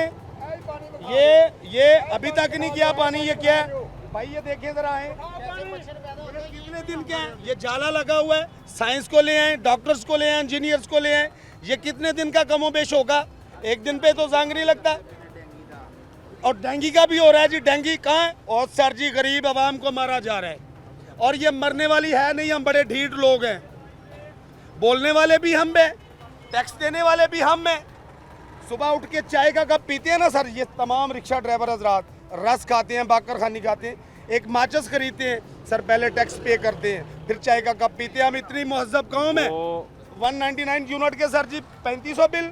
ये अभी तक नहीं किया पानी, ये क्या है भाई? ये देखें जरा, आए कितने दिन के हैं? ये जाला लगा हुआ है, साइंस को ले आए, डॉक्टर्स को ले आए, इंजीनियर्स को ले आए, ये कितने दिन का कमोबेश होगा? एक दिन पे तो जंग नहीं लगता। और डेंगू का भी हो रहा है जी, डेंगू कहाँ है? और सर जी गरीब आवाम को मारा जा रहा है, और ये मरने वाली है नहीं, हम बड़े ढीठ लोग हैं, बोलने वाले भी हम हैं, टैक्स देने वाले भी हम हैं। सुबह उठ के चाय का कप पीते हैं ना सर, ये तमाम रिक्शा ड्राइवर हजरात रस खाते हैं, बाकर खानी खाते हैं, एक माचिस खरीदते हैं सर, पहले टैक्स पे करते हैं, फिर चाय का कप पीते हैं। हम इतनी महजब कौम है। 199 यूनिट के सर जी 3500 बिल,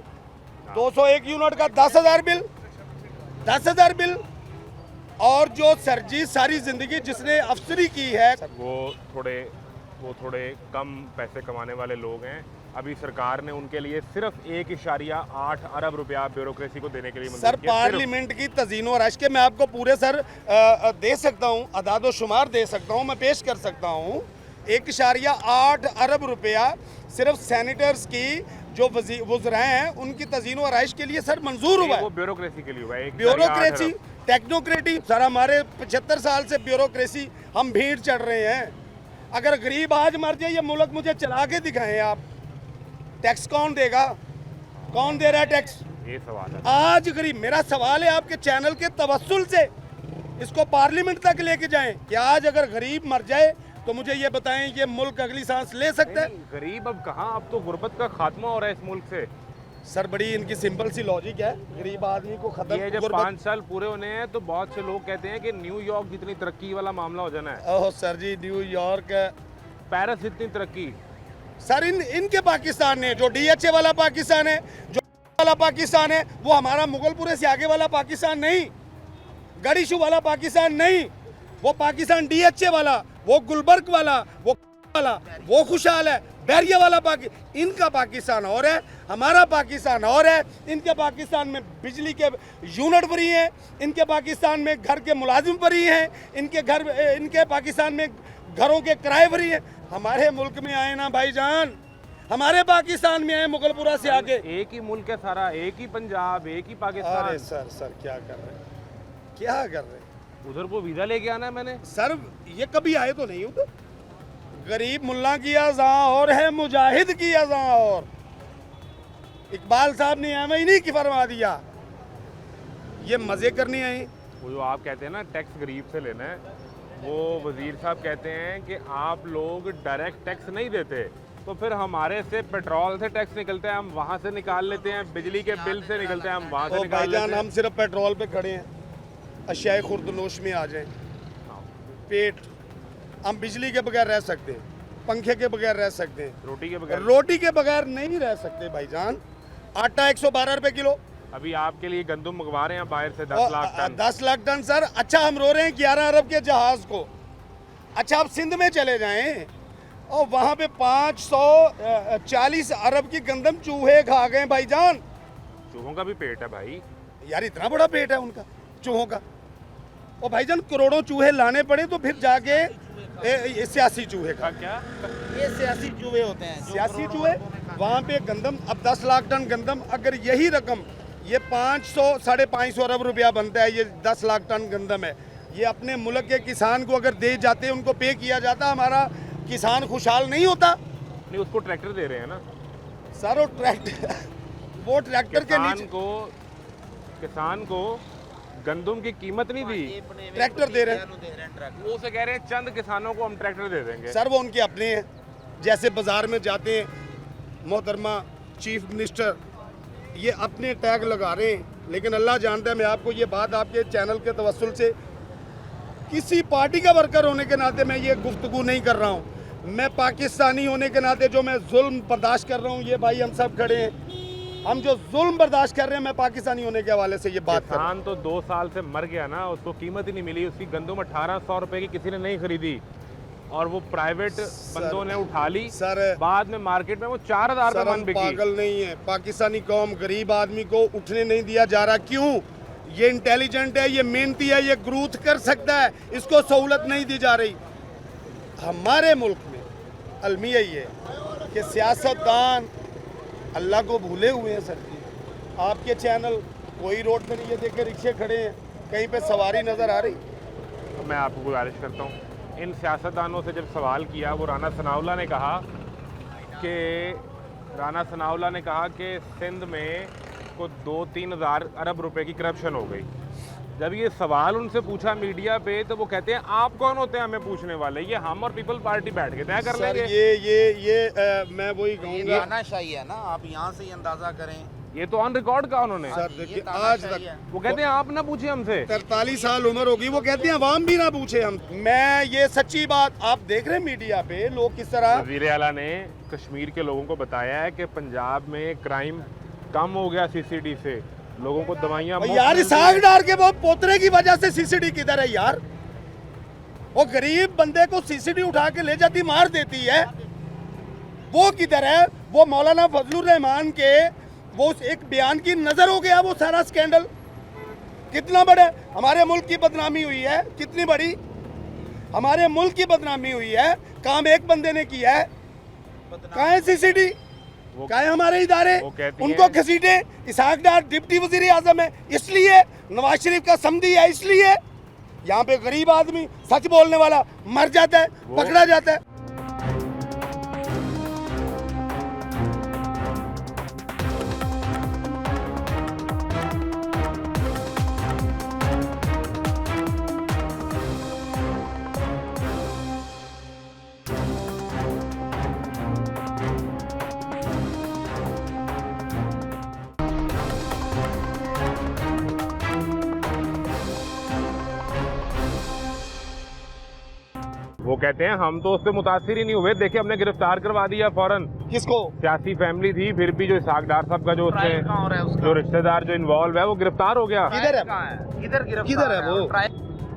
201 यूनिट का 10,000 बिल, 10,000 बिल। और जो सर जी सारी जिंदगी जिसने अफसरी की है, वो थोड़े कम पैसे कमाने वाले लोग हैं। अभी सरकार ने उनके लिए सिर्फ 1.8 अरब रुपया ब्यूरोक्रेसी को देने के लिए सर पार्लियामेंट की तजीनो और के मैं आपको पूरे सर दे सकता हूँ, अदादो शुमार दे सकता हूँ, मैं पेश कर सकता हूँ। 1.8 अरब रुपया सिर्फ सैनिटर्स की जो वज़राए हैं उनकी तजीनो और के लिए सर मंजूर हुआ है। वो ब्यूरोक्रेसी के लिए हुआ है। ब्यूरोक्रेसी, टेक्नोक्रेटी सर, हमारे 75 साल से ब्यूरोक्रेसी, हम भीड़ चढ़ रहे हैं। अगर गरीब आज मर जाए, ये मुल्क मुझे चला के दिखाएं आप, टैक्स कौन देगा? कौन दे रहा है टैक्स? ये सवाल है। आज गरीब, मेरा सवाल है आपके चैनल के तवस्सुल से इसको पार्लियामेंट तक लेके जाएं कि आज अगर गरीब मर जाए तो मुझे ये बताएं, ये मुल्क अगली सांस ले सकता है? गरीब अब कहाँ, अब तो गुर्बत का खात्मा हो रहा है इस मुल्क से। सर बड़ी इनकी सिंपल सी लॉजिक है, गरीब आदमी को खत्म। ये जब 5 साल पूरे होने हैं तो बहुत से लोग कहते हैं कि न्यूयॉर्क जितनी तरक्की वाला मामला हो जाना है। ओह सर जी, न्यूयॉर्क, पेरिस जितनी तरक्की सर इनके पाकिस्तान ने, जो DHA वाला पाकिस्तान है, जो वाला पाकिस्तान है, वो हमारा मुगलपुरे से आगे वाला पाकिस्तान नहीं, गड़ीशू वाला पाकिस्तान नहीं, वो पाकिस्तान DHA वाला, वो गुलबर्ग वाला, वो खुशहाल है, बैरिया वाला इनका पाकिस्तान और है, हमारा पाकिस्तान और है। इनके पाकिस्तान में बिजली के यूनिट फ्री हैं, इनके पाकिस्तान में घर के मुलाजिम फ्री हैं, इनके पाकिस्तान में घरों के किराए फ्री हैं। हमारे मुल्क में आए ना भाईजान, हमारे पाकिस्तान में आए मुगलपुरा से आगे। एक ही मुल्क है सारा, एक ही पंजाब, एक ही पाकिस्तान। अरे सर क्या कर रहे हैं, क्या कर रहे हैं? उधर को वीजा लेके आना है मैंने। सर ये कभी आए तो नहीं उधर। गरीब मुल्ला की अज़ा और है, मुजाहिद की अज़ा और। इकबाल साहब ने हमें नहीं की फरमा दिया, ये मजे करने आए। वो जो आप कहते हैं ना टैक्स गरीब से लेना है, वो वजीर साहब कहते हैं कि आप लोग डायरेक्ट टैक्स नहीं देते, तो फिर हमारे से पेट्रोल से टैक्स निकलता है, हम वहाँ से निकाल लेते हैं, बिजली के बिल से निकलते हैं, हम वहाँ से निकाल लेते हैं। हम सिर्फ पेट्रोल पे खड़े हैं, अशियाए खुर्दनोश में आ जाएं, पेट, हम बिजली के बगैर रह सकते हैं, पंखे के बगैर रह सकते हैं, रोटी के बगैर नहीं रह सकते भाईजान। आटा 112 रुपए किलो। अभी आपके लिए गंदम मंगवा रहे हैं बाहर से 10 lakh ton. 10 lakh ton sir. अच्छा हम रो रहे हैं 11 अरब के जहाज को। अच्छा आप सिंध में चले जाएं और वहाँ पे 540 अरब की गंदम चूहे खा गए भाईजान। चूहों का भी पेट है भाई यार, इतना बड़ा पेट है उनका चूहों का। और भाईजान करोड़ों चूहे लाने पड़े तो फिर जाके सियासी चूहे का क्या, ये सियासी चूहे होते हैं, सियासी चूहे। वहाँ पे गंदम, अब 10 लाख टन गंदम, अगर यही रकम, ये 500-550 अरब रुपया बनता है, ये 10 लाख टन गंदम है, ये अपने मुल्क के किसान को अगर दे जाते, उनको पे किया जाता, हमारा किसान खुशहाल नहीं होता। नहीं, उसको ट्रैक्टर दे रहे हैं ना सर, वो ट्रैक्टर के नीचे किसान को गंदम की कीमत नहीं दी, ट्रैक्टर दे रहे हैं। वो से कह रहे हैं चंद किसानों को हम ट्रैक्टर दे देंगे। सर वो उनके अपने हैं, जैसे बाजार में जाते हैं मोहतरमा चीफ मिनिस्टर, ये अपने टैग लगा रहे हैं, लेकिन अल्लाह जानता है, मैं आपको ये बात आपके चैनल के तवस्सुल से किसी पार्टी का वर्कर होने के नाते मैं ये गुफ्तगू नहीं कर रहा हूँ, मैं पाकिस्तानी होने के नाते जो मैं जुल्म बर्दाश्त कर रहा हूँ, ये भाई हम सब खड़े हैं, हम जो जुल्म बर्दाश्त कर रहे हैं, मैं पाकिस्तानी होने के हवाले से ये बात कर रहा हूं। किसान तो 2 साल से मर गया ना, उसको कीमत ही नहीं मिली, उसकी गंदम 1800 रुपए की किसी ने नहीं खरीदी और वो प्राइवेट बंदों ने उठा ली सर। बाद में मार्केट में वो 4000 का मन बिकी। पागल नहीं है, पाकिस्तानी कौम गरीब आदमी को उठने नहीं दिया जा रहा। क्यों? ये इंटेलिजेंट है, ये मेहनती है, ये ग्रोथ कर सकता है, इसको सहूलत नहीं दी जा रही। हमारे मुल्क में अलमिया ये है कि सियासतदान अल्लाह को भूले हुए हैं। सर जी आपके चैनल कोई रोड पे नहीं, ये देखे रिक्शे खड़े हैं, कहीं पे सवारी नज़र आ रही। मैं आपको गुजारिश करता हूँ इन सियासतदानों से जब सवाल किया, वो राना सनाउल्लाह ने कहा कि सिंध में को 2-3 हज़ार अरब रुपए की करप्शन हो गई। जब ये सवाल उनसे पूछा मीडिया पे तो वो कहते हैं आप कौन होते हैं हमें पूछने वाले, ये हम और पीपल पार्टी बैठ के तय कर लेंगे। मैं वही कहूँगा, तानाशाही है ना, आप यहाँ से ही अंदाजा करें। ये तो ऑन रिकॉर्ड कहा उन्होंने। सर देखिए आज तक वो कहते हैं आप ना पूछिए हमसे। 43 साल उम्र होगी, वो कहते हैं अवाम भी ना पूछे हम। मैं ये सच्ची बात आप देख रहे हैं मीडिया पे लोग किस तरह। वज़ीर आला ने कश्मीर के लोगों को बताया है कि पंजाब में क्राइम कम हो गया सीसीडी से, लोगों को दवाइयाँ यार इसाक डार के वो पोतरे की वजह से सीसीडी किधर है यार? वो गरीब बंदे को सीसीडी उठा के ले जाती मार देती है, वो किधर है? वो मौलाना फजलुर रहमान के वो एक बयान की नजर हो गया वो सारा स्कैंडल। कितना बड़ा हमारे मुल्क की बदनामी हुई है, कितनी बड़ी हमारे मुल्क की बदनामी हुई है। काम एक बंदे ने किया है, कहाँ है सीसीडी, कहाँ है हमारे इदारे? उनको घसीटे। इसाक डार डिप्टी वजीर आजम है इसलिए, नवाज शरीफ का समधी है इसलिए। यहाँ पे गरीब आदमी सच बोलने वाला मर जाता है, पकड़ा जाता है। वो कहते हैं हम तो उससे मुतासिर ही नहीं हुए, देखिए हमने गिरफ्तार करवा दिया फौरन। किसको? सियासी फैमिली थी, फिर भी जो इसाक डार साहब का जो उसमें जो रिश्तेदार जो इन्वॉल्व है वो गिरफ्तार हो गया। किधर है वो?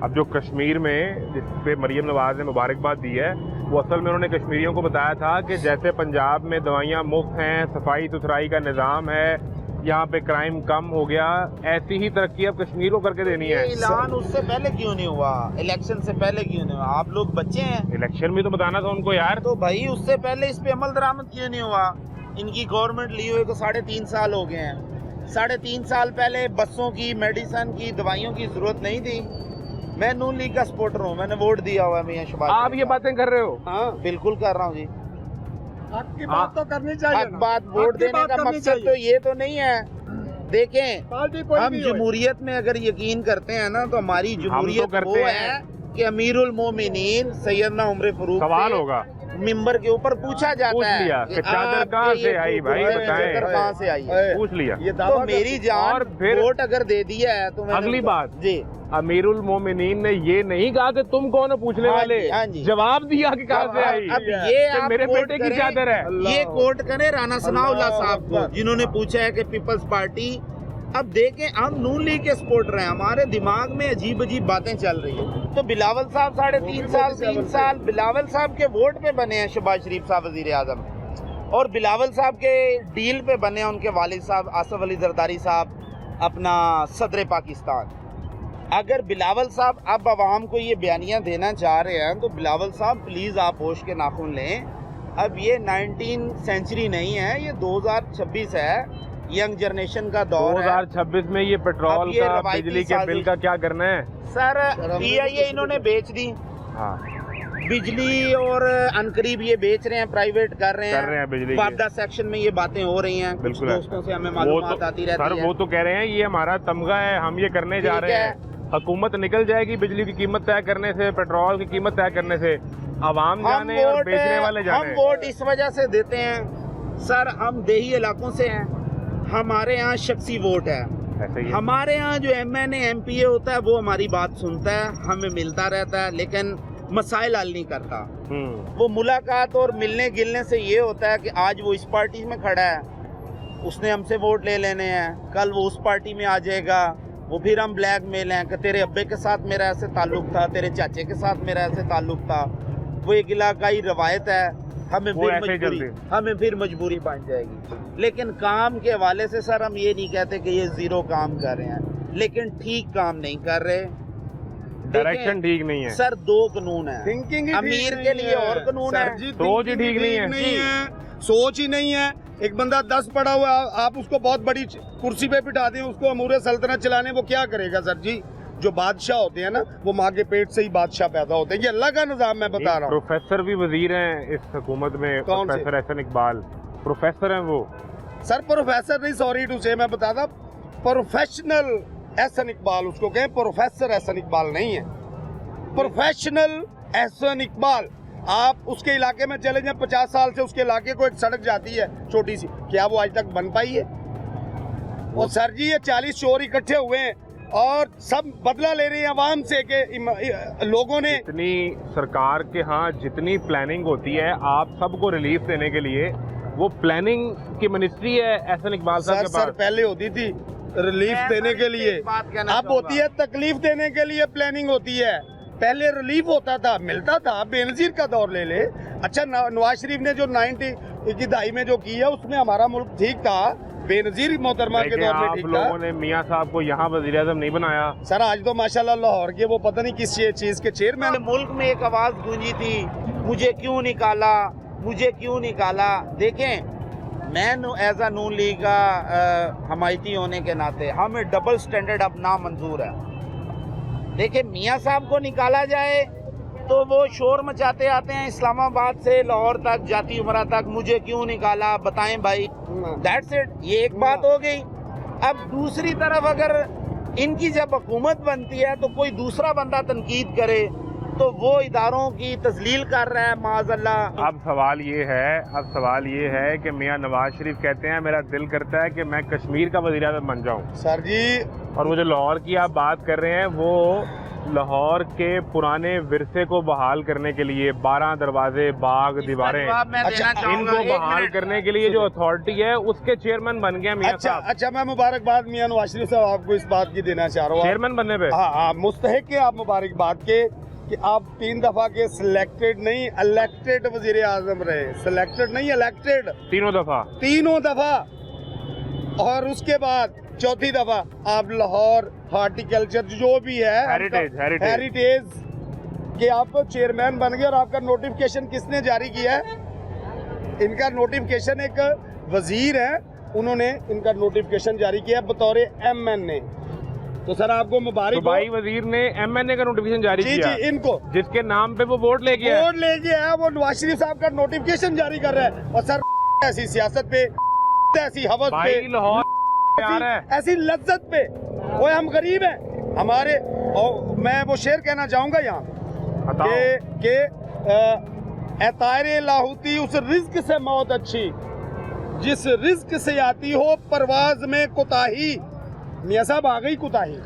अब जो कश्मीर में जिस पे मरियम नवाज ने मुबारकबाद दी है, वो असल में उन्होंने कश्मीरियों को बताया था कि जैसे पंजाब में दवाइयाँ मुफ्त हैं, सफाई सुथराई का निज़ाम है, यहाँ पे क्राइम कम हो गया, ऐसी ही तरक्की अब कश्मीर को करके देनी है। ऐलान उससे पहले क्यों नहीं हुआ? इलेक्शन से पहले क्यों नहीं हुआ? आप लोग बच्चे हैं, इलेक्शन भी तो बताना था उनको यार। तो भाई उससे पहले इस पे अमल दरामद क्यों नहीं हुआ? इनकी गवर्नमेंट लिए हुए को 3.5 साल हो गए हैं। 3.5 साल पहले बसों की, मेडिसिन की, दवाइयों की जरूरत नहीं थी। मैं नून लीग का सपोर्टर हूँ, मैंने वोट दिया हुआ है मियां शहबाज। आप ये बातें कर रहे हो? हाँ बिल्कुल कर रहा हूँ जी। आपकी बात तो करनी चाहिए ना। बात वोट देने का मकसद तो ये तो नहीं है। देखें, हम जमहूरियत में अगर यकीन करते हैं ना, तो हमारी जमहूरियत वो है कि अमीरुल मोमिनीन सैयदना उमर फारूक सवाल होगा मिंबर के ऊपर पूछा जाता है कि चादर कहाँ से आई भाई, बताएं कहाँ से आई है। पूछ लिया तो मेरी जान और फिर वोट अगर दे दिया है तो अगली बात जी, अमीरुल मोमिनीन ने ये नहीं कहा कि तुम कौन हो पूछने वाले, जवाब दिया कि कहाँ से आई। अब ये मेरे बेटे की चादर है। ये कोट करें राना सनाउल्लाह साहब को, जिन्होंने पूछा है कि पीपल्स पार्टी। अब देखें, हम नून लीग के सपोर्टर हैं, हमारे दिमाग में अजीब अजीब बातें चल रही है। तो बिलावल साहब 3.5 साल बिलावल साहब के वोट पे बने हैं शहबाज शरीफ साहब वजीर आजम, और बिलावल साहब के डील पे बने हैं उनके वालिद साहब आसिफ अली जरदारी साहब अपना सदर पाकिस्तान। अगर बिलावल साहब अब आवाम को ये बयानियाँ देना चाह रहे हैं तो बिलावल साहब प्लीज़ आप होश के नाखून लें। अब ये 19th सेंचुरी नहीं है, ये 2026 है, यंग जनरेशन का दौर है। 2026 में ये पेट्रोल का, बिजली के बिल का क्या करना है सर? PIA इन्होंने बेच दी। हाँ, बिजली और अनकरीब ये बेच रहे हैं, प्राइवेट कर रहे हैं बिजली। वापदा सेक्शन में ये बातें हो रही हैं, कुछ दोस्तों से हमें मालूमात आती रहती है। सर वो तो कह रहे हैं ये हमारा तमगा है, हम ये करने जा रहे हैं। हुकूमत निकल जाएगी बिजली की कीमत तय करने से, पेट्रोल की कीमत तय करने से, आवाम जाने और बेचने वाले जाने। हम वोट इस वजह से देते हैं सर, हम देही इलाकों से हैं, हमारे यहाँ शख्सी वोट है। हमारे यहाँ जो MNA MPA होता है वो हमारी बात सुनता है, हमें मिलता रहता है, लेकिन मसाइल हल नहीं करता। वो मुलाकात और मिलने गिलने से ये होता है कि आज वो इस पार्टी में खड़ा है, उसने हमसे वोट ले लेने हैं, कल वो उस पार्टी में आ जाएगा, वो फिर हम ब्लैकमेल हैं कि तेरे अब्बे के साथ मेरा ऐसे ताल्लुक था, तेरे चाचे के साथ मेरा ऐसे ताल्लुक था। वो एक इलाकाई रवायत है, हमें फिर मजबूरी बन जाएगी। लेकिन काम के हवाले से सर हम ये नहीं कहते कि ये जीरो काम कर रहे हैं, लेकिन ठीक काम नहीं कर रहे, डायरेक्शन ठीक नहीं है सर। 2 कानून है, थिंकिंग अमीर के लिए और कानून है, सोच ही ठीक नहीं है, सोच ही नहीं है। एक बंदा 10 पढ़ा हुआ, आप उसको बहुत बड़ी कुर्सी पे बिठा दें, उसको अमूर सल्तनत चलाने, वो क्या करेगा सर जी? जो बादशाह होते हैं ना, वो माँ के पेट से ही बादशाह पैदा होते हैं। ये अल्लाह का निज़ाम मैं बता रहा हूँ। प्रोफेसर भी वजीर हैं इस हुकूमत में, कौन से? प्रोफेसर एहसन इकबाल प्रोफेसर हैं वो। सर प्रोफेसर नहीं, सॉरी टू से, मैं बताता प्रोफेशनल एहसन इकबाल उसको कहें, प्रोफेसर एहसन इकबाल नहीं है, प्रोफेशनल एहसन इकबाल। आप उसके इलाके में चले जाएं, 50 साल से उसके इलाके को एक सड़क जाती है छोटी सी, क्या वो आज तक बन पाई है? और सर जी ये 40 चोर इकट्ठे हुए हैं और सब बदला ले रहे हैं आवाम से कि लोगों ने जितनी सरकार के यहाँ जितनी प्लानिंग होती है आप सबको रिलीफ देने के लिए, वो प्लानिंग की मिनिस्ट्री है एहसन इकबाल साहब के सर पास। पहले होती थी रिलीफ देने के लिए, अब होती है तकलीफ देने के लिए प्लानिंग होती है। पहले रिलीफ होता था, मिलता था, बेनजीर का दौर ले ले। अच्छा नवाज शरीफ ने जो 90 की दहाई में जो किया उसमें हमारा मुल्क ठीक था, बेनजीर मोहतरमा के दौर में आप ठीक लोगों था। ने मियाँ साहब को यहाँ वज़ीर आज़म नहीं बनाया। सर आज तो माशाल्लाह लाहौर के वो पता नहीं किस चीज़ के चेयरमैन। मुल्क में एक आवाज़ गूंजी थी, मुझे क्यों निकाला, मुझे क्यों निकाला। देखें मैं एज अ नून लीग का हमायती होने के नाते हमें डबल स्टैंडर्ड अब ना मंजूर है। देखिए मियाँ साहब को निकाला जाए तो वो शोर मचाते आते हैं इस्लामाबाद से लाहौर तक, जाती उमरा तक, मुझे क्यों निकाला बताएं भाई, दैट्स इट। ये एक बात हो गई। अब दूसरी तरफ अगर इनकी जब हुकूमत बनती है तो कोई दूसरा बंदा तनकीद करे तो वो इदारों की तजलील कर रहा है माज़अल्लाह। अब सवाल ये है कि मियाँ नवाज शरीफ कहते हैं मेरा दिल करता है कि मैं कश्मीर का वज़ीर आज़म बन जाऊँ। सर जी और वो जो लाहौर की आप बात कर रहे हैं, वो लाहौर के पुराने विरसे को बहाल करने के लिए 12 दरवाजे, बाग, दीवारें, इनको बहाल करने के लिए जो अथॉरिटी है उसके चेयरमैन बन गए मियाँ साहब। अच्छा मैं मुबारकबाद मियाँ नवाज शरीफ साहब आपको इस बात की देना चाह रहा हूँ, चेयरमैन बनने पे। हाँ मुस्तहिक है आप मुबारकबाद के कि आप 3 दफा के सिलेक्टेड नहीं इलेक्टेड वजीर आजम रहे। सिलेक्टेड नहीं इलेक्टेड, तीनों दफा। और उसके बाद चौथी दफा आप लाहौर हॉर्टिकल्चर जो भी है हेरिटेज के आप चेयरमैन बन गए। और आपका नोटिफिकेशन किसने जारी किया है? इनका नोटिफिकेशन एक वजीर है, उन्होंने इनका नोटिफिकेशन जारी किया बतौर MNA। तो सर आपको मुबारक। तो भाई वजीर ने MNA का नोटिफिकेशन जारी किया जी इनको, जिसके नाम पे वो वोट ले गया है, वो नवाज शरीफ साहब का नोटिफिकेशन जारी कर रहा है। और सर ऐसी सियासत पे, ऐसी हवस पे, ऐसी लज्जत पे, वो हम गरीब हैं हमारे। और मैं वो शेर कहना चाहूंगा यहाँ कि एतारे लाहौती उस रिज्क से मौत अच्छी जिस रिज्क से आती हो परवाज में कोताही। मियाँ साहब आ गई कोताही।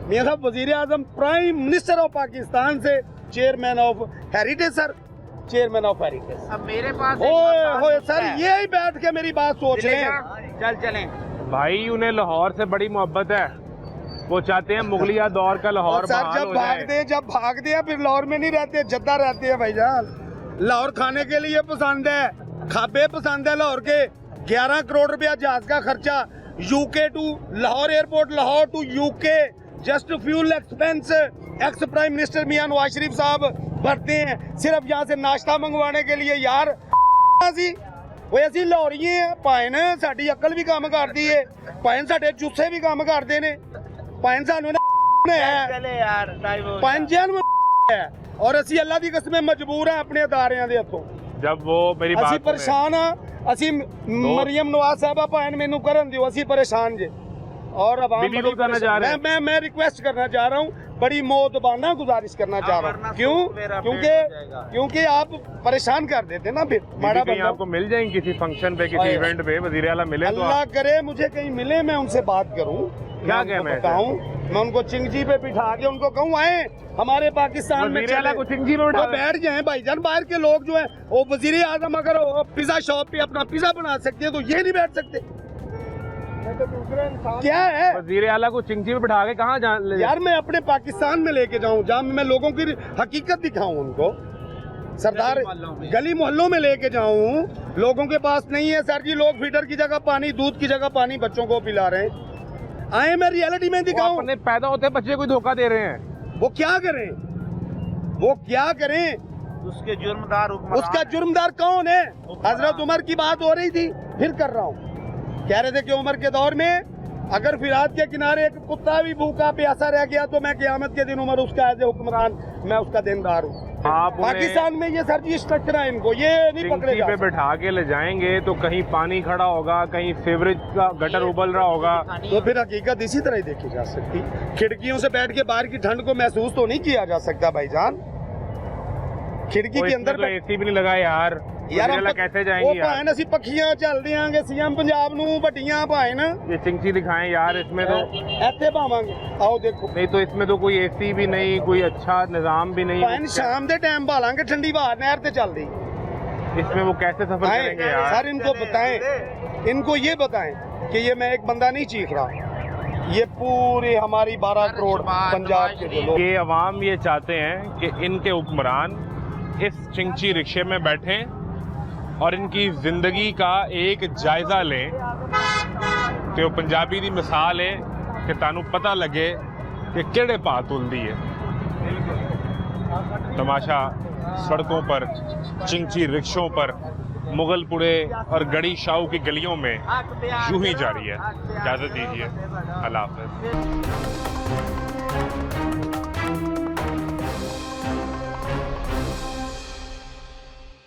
मियाँ साहब वजीर आजम, प्राइम मिनिस्टर ऑफ पाकिस्तान से chairman of heritage. Sir chairman of heritage. अब मेरे पास ओए सर यही बैठ के मेरी बात सोच लें। चलें भाई, उन्हें लाहौर से बड़ी मोहब्बत है, वो चाहते हैं मुगलिया दौर का लाहौर बहाल हो जाए। जब भागते हैं फिर लाहौर में नहीं रहते, जद्दा रहते हैं भाईजान। लाहौर खाने के लिए पसंद है, खाबे पसंद है लाहौर के। 11 करोड़ रुपया जहाज का खर्चा UK to Lahore airport, Lahore to UK, just fuel expense ex prime minister Mian Nawaz Sharif साहब भरते हैं सिर्फ यहाँ से नाश्ता मंगवाने के लिए। यार वो ऐसी लाहौरी है भाइन, साड़ी अकल भी काम करती है, भाइन साडे जूसे भी काम करते ने, भाइन सानू है। और असी अल्लाह दी कसम मजबूर हैं अपने अदारियां दे हथों। जब वो मेरी बात परेशान हाँ, असी मरियम नवाज साहबा भाइन मैनू करन दियो, असी परेशान जे। और अब मैं रिक्वेस्ट करना चाह रहा हूँ, बड़ी मोहतबाना गुजारिश करना चाह रहा हूँ। क्योंकि आप परेशान कर देते ना फिर माड़ा बंदा। आपको मिल जाएंगे किसी फंक्शन पे, किसी इवेंट पे वजीर आला मिले तो अल्लाह करे मुझे कहीं मिले, मैं उनसे बात करूँ, क्या बताऊँ, मैं उनको चिंगजी पे बिठा के उनको कहूँ आए हमारे पाकिस्तान में को चिंगजी पे बैठ जाए। भाईजान बाहर के लोग जो है वो वजीर आजम अगर पिज्जा शॉप पे अपना पिज्जा बना सकते हैं तो ये नहीं बैठ सकते? क्या है वजीर आला को चिंगजी पे बिठा के कहाँ यार मैं अपने पाकिस्तान में लेके जाऊं जहाँ मैं लोगों की हकीकत दिखाऊं उनको। सरदार गली मोहल्लों में लेके जाऊं, लोगों के पास नहीं है सर जी, लोग फीडर की जगह पानी, दूध की जगह पानी बच्चों को पिला रहे हैं। आए मैं रियलिटी में दिखाऊं। अपने पैदा होते बच्चे को धोखा दे रहे हैं, वो क्या करें? उसका जुर्मदार कौन है? हजरत उमर की बात हो रही थी, फिर कर रहा हूँ। कह रहे थे कि उमर के दौर में अगर फिरात के किनारे एक कुत्ता भी भूखा प्यासा रह गया तो मैं क़यामत के दिन उमर उसका एज ए हुक्मरान मैं उसका देनदार हूँ। आप उन्हें पाकिस्तान में ये सर जी स्ट्रक्चर है, इनको ये नहीं पकड़े चिंची जा पे सकते। बैठा के ले जाएंगे तो कहीं पानी खड़ा होगा, कहीं सीवरेज का गटर उबल रहा होगा। तो फिर हकीकत इसी तरह ही देखी जा सकती। खिड़कियों से बैठ के बाहर की ठंड को महसूस तो नहीं किया जा सकता भाईजान। खिड़की के अंदर तो एसी भी नहीं लगा यार, हम कैसे जाएंगे यार? भाई ਅਸੀਂ पखियां चल देंगे सीएम पंजाब ਨੂੰ ਵੱਡੀਆਂ ਭਾਵੇਂ ਨਾ ये चिंची दिखाएं यार, इसमें तो ਇੱਥੇ ਭਾਵਾਂਗੇ। आओ देखो नहीं तो इसमें तो कोई एसी भी नहीं, कोई अच्छा निजाम भी नहीं, ਭਾਵੇਂ शाम ਦੇ ਟਾਈਮ ਭਾਲਾਂਗੇ ਠੰਡੀ ਹਵਾ ਨਹਿਰ ਤੇ ਚੱਲਦੀ। इसमें वो कैसे सफर करेंगे यार? सर इनको बताएं, इनको ये बताएं कि ये मैं एक बंदा नहीं चीख रहा, ये पूरे हमारी 12 करोड़ पंजाब के जो लोग। ये अवाम ये चाहते हैं कि इनके हुक्मरान इस चिंची रिक्शे में बैठें और इनकी जिंदगी का एक जायजा लें कि वो पंजाबी दी मिसाल है कि तानू पता लगे कि केड़े भाव तुलदी है। तमाशा सड़कों पर, चिंची रिक्शों पर, मुगलपुरे और गड़ी शाहू की गलियों में यूं ही जारी है। इजाज़त दीजिए, अल्लाह हाफ़िज़।